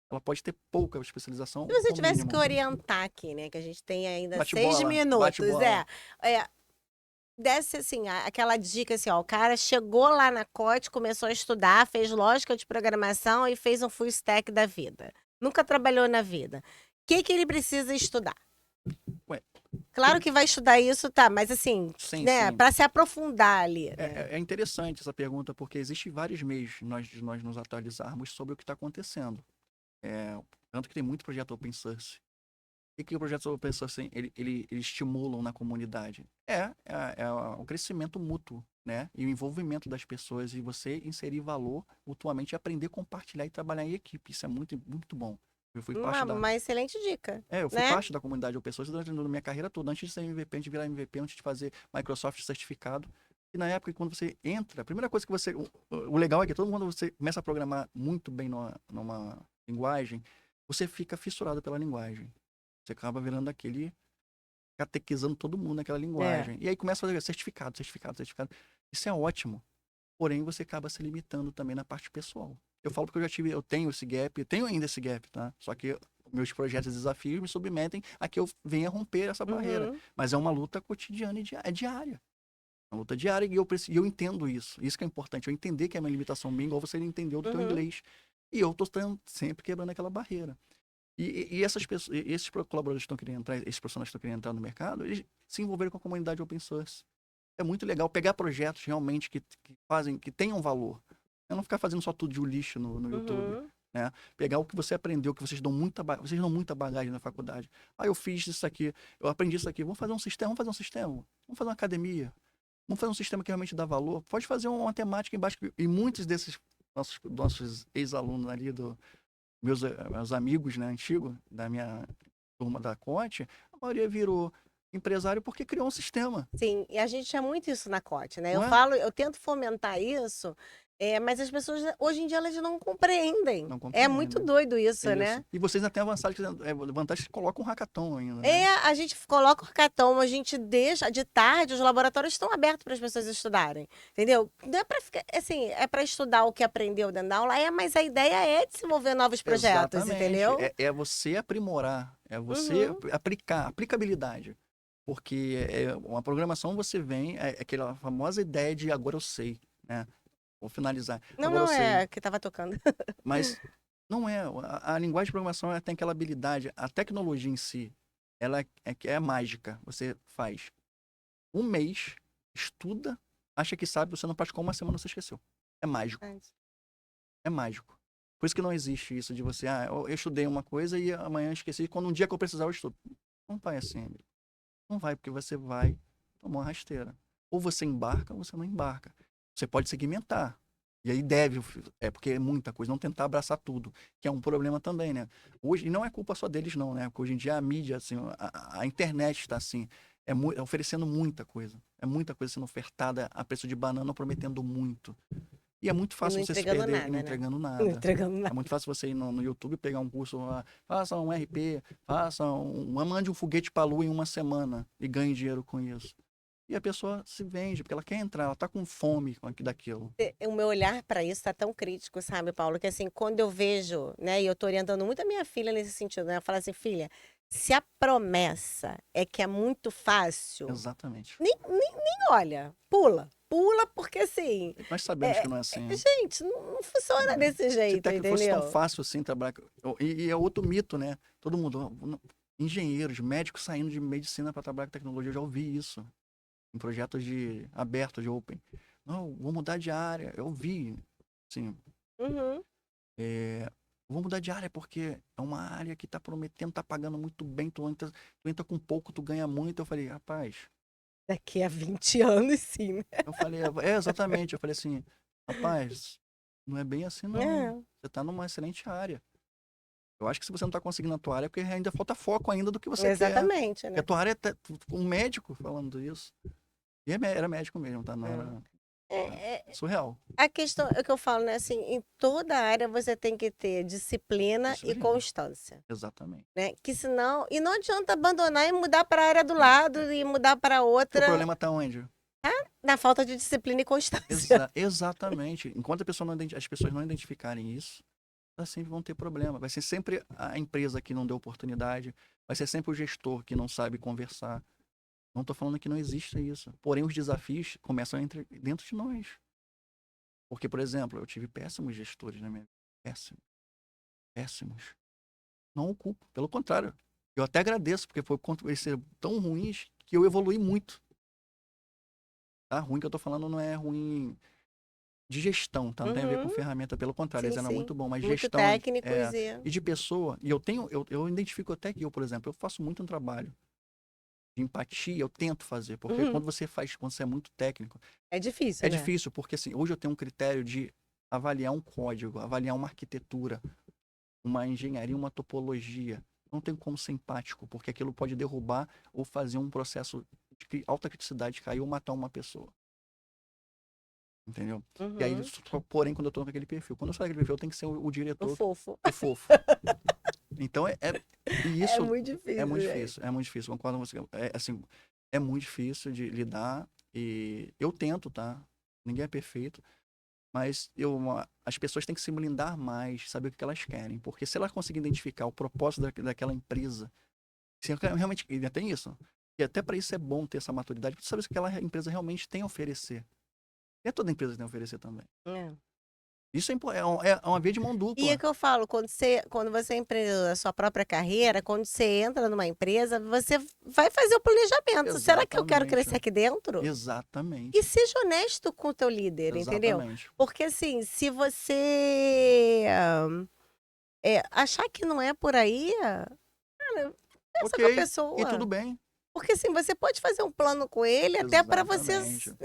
Ela pode ter pouca especialização. Se você tivesse que orientar aqui, né? Que a gente tem ainda 6 minutos. Desse assim, aquela dica assim, ó. O cara chegou lá na COT, começou a estudar, fez lógica de programação e fez um full stack da vida. Nunca trabalhou na vida. O que ele precisa estudar? Claro que vai estudar isso, tá, mas assim, né, para se aprofundar ali. Né? É interessante essa pergunta, porque existem vários meios de nós nos atualizarmos sobre o que está acontecendo. Tanto que tem muito projeto open source. O que o projeto open source ele estimulam na comunidade? É o crescimento mútuo, né? E o envolvimento das pessoas e você inserir valor mutuamente e aprender a compartilhar e trabalhar em equipe. Isso é muito, muito bom. Eu fui uma excelente dica. Eu fui parte da comunidade open source durante a minha carreira toda. Antes de ser MVP, antes de virar MVP, antes de fazer Microsoft certificado. E na época, quando você entra, a primeira coisa que você... O legal é que todo mundo, você começa a programar muito bem numa linguagem, você fica fissurado pela linguagem. Você acaba virando aquele... catequizando todo mundo naquela É. linguagem. E aí começa a fazer certificado, certificado, certificado. Isso é ótimo. Porém, você acaba se limitando também na parte pessoal. Eu falo porque eu tenho esse gap, eu tenho ainda esse gap, tá? Só que meus projetos e desafios me submetem a que eu venha romper essa barreira. Uhum. Mas é uma luta cotidiana e é diária. É uma luta diária e eu entendo isso. Isso que é importante. Eu entender que é uma limitação minha, igual você entendeu do teu Uhum. inglês. E eu tô sempre quebrando aquela barreira. E essas pessoas, esses colaboradores que estão querendo entrar, esses profissionais que estão querendo entrar no mercado, eles se envolveram com a comunidade open source. É muito legal pegar projetos realmente que tenham valor. É não ficar fazendo só tudo de lixo no YouTube. Uhum. Né? Pegar o que você aprendeu, que vocês dão muita bagagem na faculdade. Ah, eu fiz isso aqui, eu aprendi isso aqui. Vamos fazer um sistema, vamos fazer uma academia. Vamos fazer um sistema que realmente dá valor. Pode fazer uma temática embaixo. E muitos desses nossos ex-alunos ali, meus amigos, né, antigos, da minha turma da COT, a maioria virou empresário porque criou um sistema, Sim, e a gente tinha muito isso na COT, né? não é? Eu tento fomentar isso, mas as pessoas hoje em dia elas não compreendem. Não É muito compreendem. doido isso, Isso. né? E vocês até avançaram, vantagem que colocam um hackathon ainda, né? A gente coloca o hackathon, a gente deixa de tarde, os laboratórios estão abertos para as pessoas estudarem, entendeu? Não é para ficar, assim, é para estudar o que aprendeu dentro da aula, mas a ideia é desenvolver novos projetos, Exatamente. entendeu? É você aprimorar, é você Uhum. aplicar, aplicabilidade. Porque uma programação você vem, é aquela famosa ideia de agora eu sei, né? Vou finalizar. Não, Agora eu não, sei. é que tava tocando. Mas não é. A linguagem de programação ela tem aquela habilidade. A tecnologia em si, ela é mágica. Você faz um mês, estuda, acha que sabe, você não praticou uma semana, você esqueceu. É mágico. É mágico. Por isso que não existe isso de você, eu estudei uma coisa e amanhã eu esqueci. Quando um dia que eu precisar, eu estudo. Não vai assim, amigo. Não vai, porque você vai tomar uma rasteira. Ou você embarca ou você não embarca. Você pode segmentar. E aí deve, porque é muita coisa, não tentar abraçar tudo, que é um problema também, né? Hoje, e não é culpa só deles não, né? Porque hoje em dia a mídia, assim, a internet está assim, oferecendo muita coisa. É muita coisa sendo ofertada a preço de banana, prometendo muito. E é muito E não fácil você se entregando perder e não nada, né? entregando Não nada. entregando É nada. muito fácil você ir no YouTube pegar um curso lá, faça um RP, mande um foguete para a lua em uma semana e ganhe dinheiro com isso. E a pessoa se vende, porque ela quer entrar, ela tá com fome daquilo. O meu olhar para isso tá tão crítico, sabe, Paulo? Que assim, quando eu vejo, né, e eu tô orientando muito a minha filha nesse sentido, né? Eu falo assim, filha, se a promessa é que é muito fácil, Exatamente. nem olha, pula. Pula, porque assim, Nós sabemos que não é assim, né? gente, não funciona desse Se jeito, até que fosse tão entendeu? fácil assim trabalhar. E é outro mito, né? Todo mundo, engenheiros, médicos saindo de medicina para trabalhar com tecnologia, eu já ouvi isso. Em projetos abertos, de open. Não, vou mudar de área. Eu vi, assim, Uhum. é, vou mudar de área porque é uma área que tá prometendo, tá pagando muito bem, tu entra com pouco, tu ganha muito. Eu falei, rapaz, Daqui a 20 anos, sim, né? eu falei, exatamente, eu falei assim, rapaz, não é bem assim não. É, Você tá numa excelente área. Eu acho que se você não tá conseguindo a tua área, é porque ainda falta foco ainda do que você quer. exatamente, Porque a né? tua área é um médico falando isso. E era médico mesmo, tá? Não É. era É, surreal. a questão, é o que eu falo, né? Assim, em toda área você tem que ter disciplina e Disciplina. constância, Exatamente. né? Que senão, e não adianta abandonar e mudar para a área do lado e mudar para Porque o outra problema tá onde? na falta de disciplina e constância. Exatamente. Enquanto as pessoas não identificarem isso, elas sempre vão ter problema. Vai ser sempre a empresa que não deu oportunidade, vai ser sempre o gestor que não sabe conversar. Não estou falando que não exista isso. Porém, os desafios começam dentro de nós. Porque, por exemplo, eu tive péssimos gestores na minha vida. Péssimos. Péssimos. Não o culpo. Pelo contrário. Eu até agradeço, porque eles ser tão ruins que eu evolui muito. Tá? Ruim que eu tô falando não é ruim de gestão, tá? Não tem a ver com Uhum, ferramenta, pelo contrário, sim, eles eram sim. muito bom, mas Muito gestão técnicos e. e de pessoa, e eu identifico até que eu, por exemplo, eu faço muito um trabalho de empatia, eu tento fazer, porque Uhum. quando você é muito técnico, É é difícil, né? difícil, porque assim, hoje eu tenho um critério de avaliar um código, avaliar uma arquitetura, uma engenharia, uma topologia. Não tem como ser empático, porque aquilo pode derrubar ou fazer um processo de alta criticidade cair ou matar uma pessoa. entendeu? E aí, Uhum. porém, quando eu tô com aquele perfil, quando eu saio daquele perfil, eu tenho que ser o O diretor, fofo. o fofo. Então, e É isso muito difícil, gente. é muito difícil, concordo com você. Assim, é muito difícil de lidar e eu tento, tá? Ninguém é perfeito, mas as pessoas têm que se blindar mais, saber o que elas querem, porque se elas conseguirem identificar o propósito daquela empresa, se realmente, e ainda tem isso, e até para isso é bom ter essa maturidade, para saber se aquela empresa realmente tem a oferecer. E é toda empresa que tem a oferecer também. É. Isso é uma via de mão E é dupla. que eu falo, quando você é empreendedor da sua própria carreira, quando você entra numa empresa, você vai fazer o planejamento. Será que eu quero Exatamente. crescer aqui dentro? E Exatamente. seja honesto com o teu líder, entendeu? Exatamente. Porque assim, se você achar que não é por aí, cara, pensa Ok, com a e tudo pessoa. bem. Porque assim, você pode fazer um plano com ele até para você. Exatamente.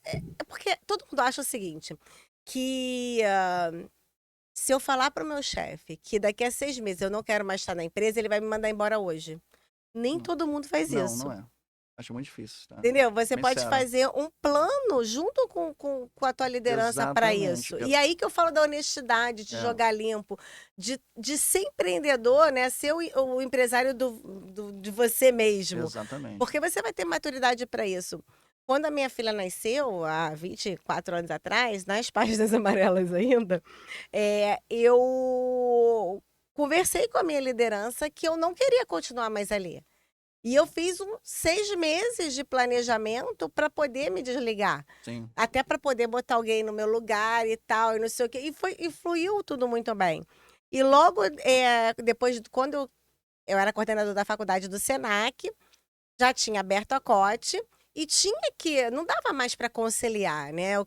É porque todo mundo acha o seguinte, que se eu falar para o meu chefe que daqui a 6 meses eu não quero mais estar na empresa, ele vai me mandar embora hoje. Nem Não, todo mundo faz não, isso. não é. Acho muito difícil, tá? Entendeu? Você Bem pode sincero. fazer um plano junto com a tua liderança para Exatamente. isso. E aí que eu falo da honestidade, de É, jogar limpo, de ser empreendedor, né? Ser o empresário de você mesmo. exatamente. Porque você vai ter maturidade para isso. Quando a minha filha nasceu, há 24 anos atrás, nas páginas amarelas ainda, eu conversei com a minha liderança que eu não queria continuar mais ali. E eu fiz 6 meses de planejamento para poder me desligar. Sim, Até para poder botar alguém no meu lugar e tal, e não sei o quê. E fluiu tudo muito bem. E logo depois, quando eu era coordenadora da faculdade do Senac, já tinha aberto a cote e tinha que, não dava mais para conciliar, né? Eu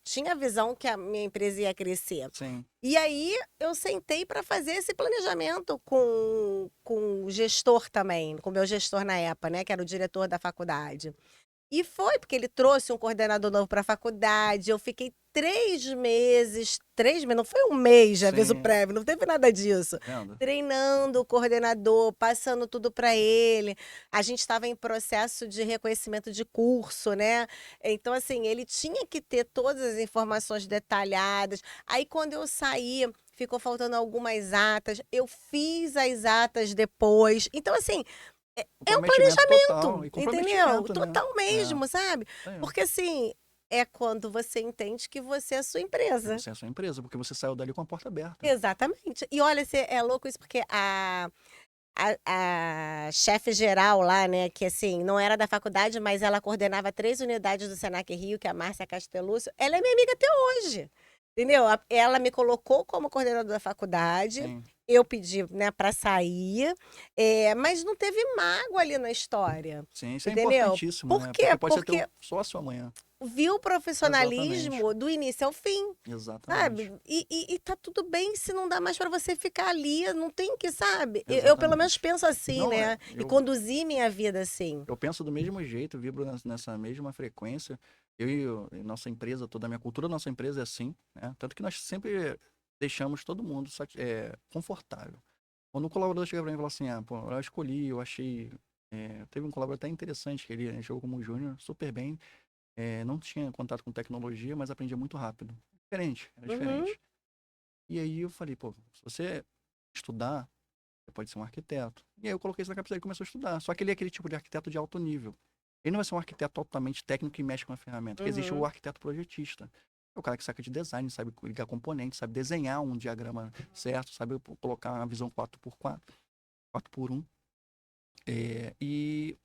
tinha a visão que a minha empresa ia crescer. sim. E aí eu sentei para fazer esse planejamento com o gestor também, com o meu gestor na época, né, que era o diretor da faculdade. E foi, porque ele trouxe um coordenador novo para a faculdade. Eu fiquei 3 meses, não foi um mês de aviso Sim. prévio, não teve nada disso. Vendo? Treinando o coordenador, passando tudo para ele. A gente estava em processo de reconhecimento de curso, né? Então, assim, ele tinha que ter todas as informações detalhadas. Aí, quando eu saí, ficou faltando algumas atas. Eu fiz as atas depois. Então, assim, é um Comprometimento total. E entendeu? comprometimento, né? Total É. mesmo, sabe? Isso aí. Porque assim, é quando você entende que você é a sua empresa. Você é a sua empresa, porque você saiu dali com a porta aberta. Exatamente. E olha, é louco isso, porque a chefe geral lá, né, que assim, não era da faculdade, mas ela coordenava 3 unidades do Senac Rio, que é a Márcia Castellúcio, ela é minha amiga até hoje. Entendeu? Ela me colocou como coordenadora da faculdade, Sim. eu pedi, né, para sair, mas não teve mágoa ali na história. Sim, isso é Entendeu? importantíssimo, Por né? quê? Porque pode ser Porque teu sócio amanhã. viu o Exatamente. profissionalismo do início ao fim. Exatamente. Sabe? E tá tudo bem se não dá mais para você ficar ali, não tem que, sabe? Eu pelo menos Exatamente. penso assim, Não, né? E conduzi minha vida assim. eu penso do mesmo jeito, vibro nessa mesma frequência. E nossa empresa, toda a minha cultura da nossa empresa é assim, né? Tanto que nós sempre deixamos todo mundo confortável. Quando um colaborador chega pra mim e fala assim, pô, eu escolhi, eu achei. Teve um colaborador até interessante, que ele jogou como júnior, super bem. Não tinha contato com tecnologia, mas aprendia muito rápido. Diferente, era Uhum, diferente. E aí eu falei, pô, se você estudar, você pode ser um arquiteto. E aí eu coloquei isso na cabeça dele e começou a estudar. Só que ele é aquele tipo de arquiteto de alto nível. Ele não vai ser um arquiteto altamente técnico que mexe com a ferramenta, porque existe o uhum. arquiteto projetista. É o cara que saca de design, sabe ligar componentes, sabe desenhar um diagrama certo, sabe colocar uma visão 4x4, 4x1. E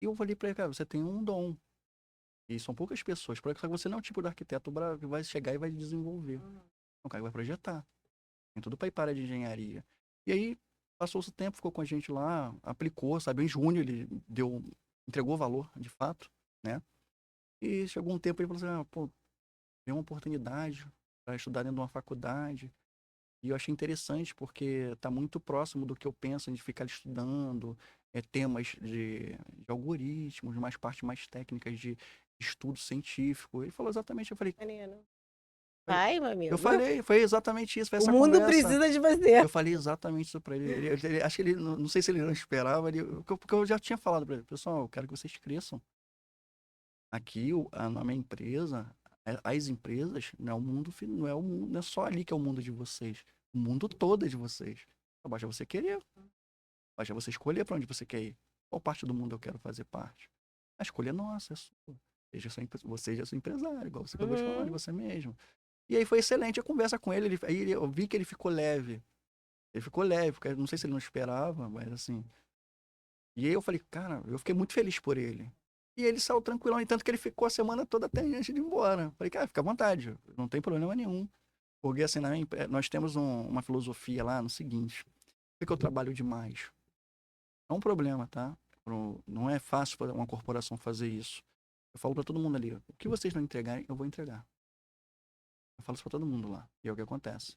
eu falei pra ele, cara, você tem um dom. E são poucas pessoas. Só que você não é o tipo de arquiteto que vai chegar e vai desenvolver. É um cara que vai projetar. Tem tudo para ir para a área de engenharia. E aí, passou-se o tempo, ficou com a gente lá, aplicou, sabe? Em junho ele entregou valor, de fato, né? E chegou um tempo ele falou assim, pô, tem uma oportunidade para estudar dentro de uma faculdade. E eu achei interessante porque está muito próximo do que eu penso de ficar estudando temas de algoritmos, mais partes mais técnicas de estudo científico. Ele falou exatamente, Maneiro. Vai, meu eu amigo. falei, foi exatamente isso, foi O essa mundo conversa. precisa de você. Eu falei exatamente isso pra ele. Acho que ele, não sei se ele não esperava, porque eu já tinha falado pra ele, pessoal, eu quero que vocês cresçam. Aqui, na minha empresa, As empresas não é o mundo, não é o mundo, não é só ali que é o mundo de vocês. O mundo todo é de vocês. Só basta você querer. Basta você escolher para onde você quer ir. Qual parte do mundo eu quero fazer parte? A escolha é nossa, é sua. Você já é seu empresário, igual você acabou de falar de você mesmo. E aí foi excelente a conversa com ele. Aí eu vi que ele ficou leve. Ele ficou leve, porque não sei se ele não esperava, mas assim. E aí eu falei, cara, eu fiquei muito feliz por ele. E ele saiu tranquilão, e tanto que ele ficou a semana toda até antes de ir embora. Falei, cara, fica à vontade, não tem problema nenhum. Porque assim, nós temos uma filosofia lá no seguinte: por que eu trabalho demais? É um problema, tá? Não é fácil para uma corporação fazer isso. Eu falo para todo mundo ali, o que vocês não entregarem, eu vou entregar. Eu falo isso para todo mundo lá, e é o que acontece.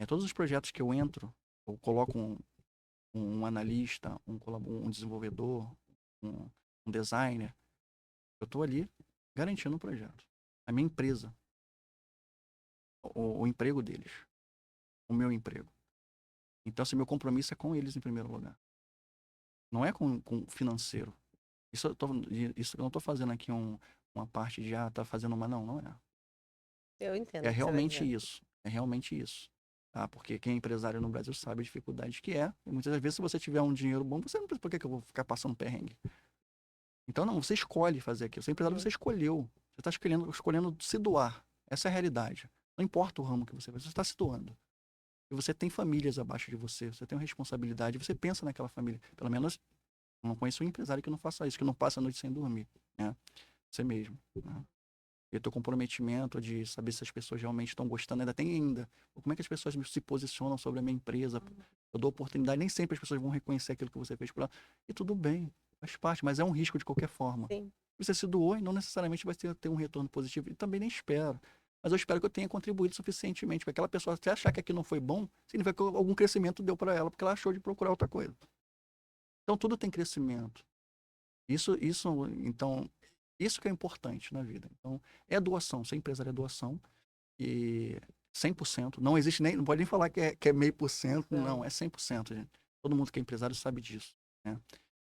Todos os projetos que eu entro, eu coloco um analista, um desenvolvedor, um designer, eu estou ali garantindo o projeto. A minha empresa, o emprego deles, o meu emprego. Então, assim, meu compromisso é com eles em primeiro lugar. Não é com financeiro. Isso eu não estou fazendo aqui uma parte de, tá fazendo uma, não é. Eu entendo É o que você vai realmente dizer. isso. É realmente isso. Tá? Porque quem é empresário no Brasil sabe a dificuldade que é. E muitas das vezes, se você tiver um dinheiro bom, você não precisa, por que eu vou ficar passando perrengue? Então, não, você escolhe fazer aquilo. Você é empresário, você escolheu. Você está escolhendo se doar. Essa é a realidade. Não importa o ramo que você faz, você está se doando. E você tem famílias abaixo de você, você tem uma responsabilidade, você pensa naquela família. Pelo menos, eu não conheço um empresário que não faça isso, que não passe a noite sem dormir. Né? Você mesmo. Né? E o teu comprometimento de saber se as pessoas realmente estão gostando, ainda. Como é que as pessoas se posicionam sobre a minha empresa? Eu dou oportunidade, nem sempre as pessoas vão reconhecer aquilo que você fez por ela. E tudo bem, faz parte, mas é um risco de qualquer forma. Sim. Você se doou e não necessariamente vai ter um retorno positivo. E também nem espero. Mas eu espero que eu tenha contribuído suficientemente para aquela pessoa, se achar que aquilo não foi bom, significa que algum crescimento deu para ela, porque ela achou de procurar outra coisa. Então tudo tem crescimento. Então, isso que é importante na vida. Então, é doação. Ser empresário é doação. E 100%. Não existe nem, não pode nem falar que é meio por cento. Não, é 100%, gente. Todo mundo que é empresário sabe disso. Né?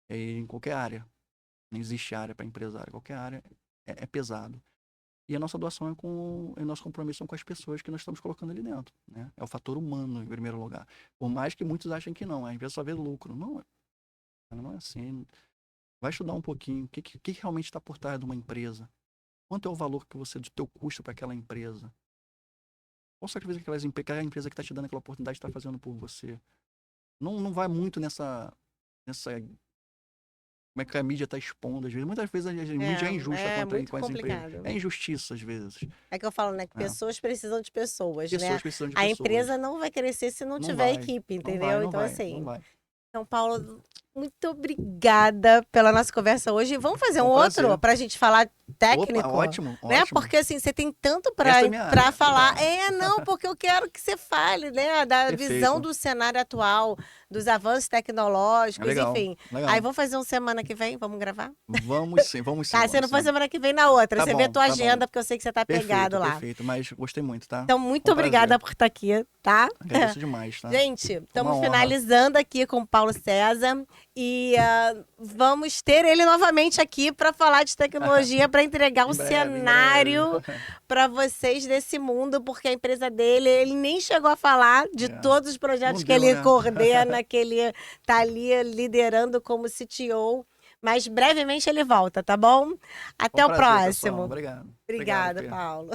Em qualquer área. Não existe área para empresário. Qualquer área é pesado. E a nossa doação é nosso compromisso com as pessoas que nós estamos colocando ali dentro. Né? É o fator humano, em primeiro lugar. Por mais que muitos achem que não. Às vezes só vê lucro. Não é assim. Vai estudar um pouquinho. O que realmente está por trás de uma empresa? Quanto é o valor do teu custo para aquela empresa? Qual o sacrifício que aquela empresa que está te dando aquela oportunidade está fazendo por você? Não vai muito nessa como é que a mídia está expondo, às vezes. Muitas vezes a mídia é injusta muito com as empresas. complicado. É injustiça, às vezes. É que eu falo, né? Que pessoas precisam de pessoas, né? Pessoas precisam de A pessoas. empresa não vai crescer se não Não tiver vai, equipe, não entendeu? vai, não Então, vai, assim. não vai. Então, Paulo, muito obrigada pela nossa conversa hoje. Vamos fazer Foi um um prazer. outro para a gente falar técnico? Opa, ótimo, né? ótimo. Porque assim, você tem tanto Essa é minha para área, falar. legal. Não, porque eu quero que você fale, né? Da Perfeito. visão do cenário atual, dos avanços tecnológicos, Legal, enfim. legal. Aí vamos fazer uma semana que vem? Vamos gravar? Vamos sim, vamos sim. Tá, se não for semana que vem, na outra. Tá Você bom, vê a tua tá agenda, bom. porque eu sei que você tá pegado lá. Perfeito, mas gostei muito, tá? Então, muito Um obrigada prazer. por estar aqui, tá? Agradeço demais, tá? Gente, estamos honra. finalizando aqui com o Paulo César e vamos ter ele novamente aqui para falar de tecnologia, para entregar um Em breve, cenário para vocês desse mundo, porque a empresa dele, ele nem chegou a falar de todos os projetos Não que deu, ele né? coordena, que ele tá ali liderando como CTO. Mas brevemente ele volta, tá bom? Até Um o prazer, próximo. pessoal. Obrigado. Obrigada, Obrigado, Fê. Paulo.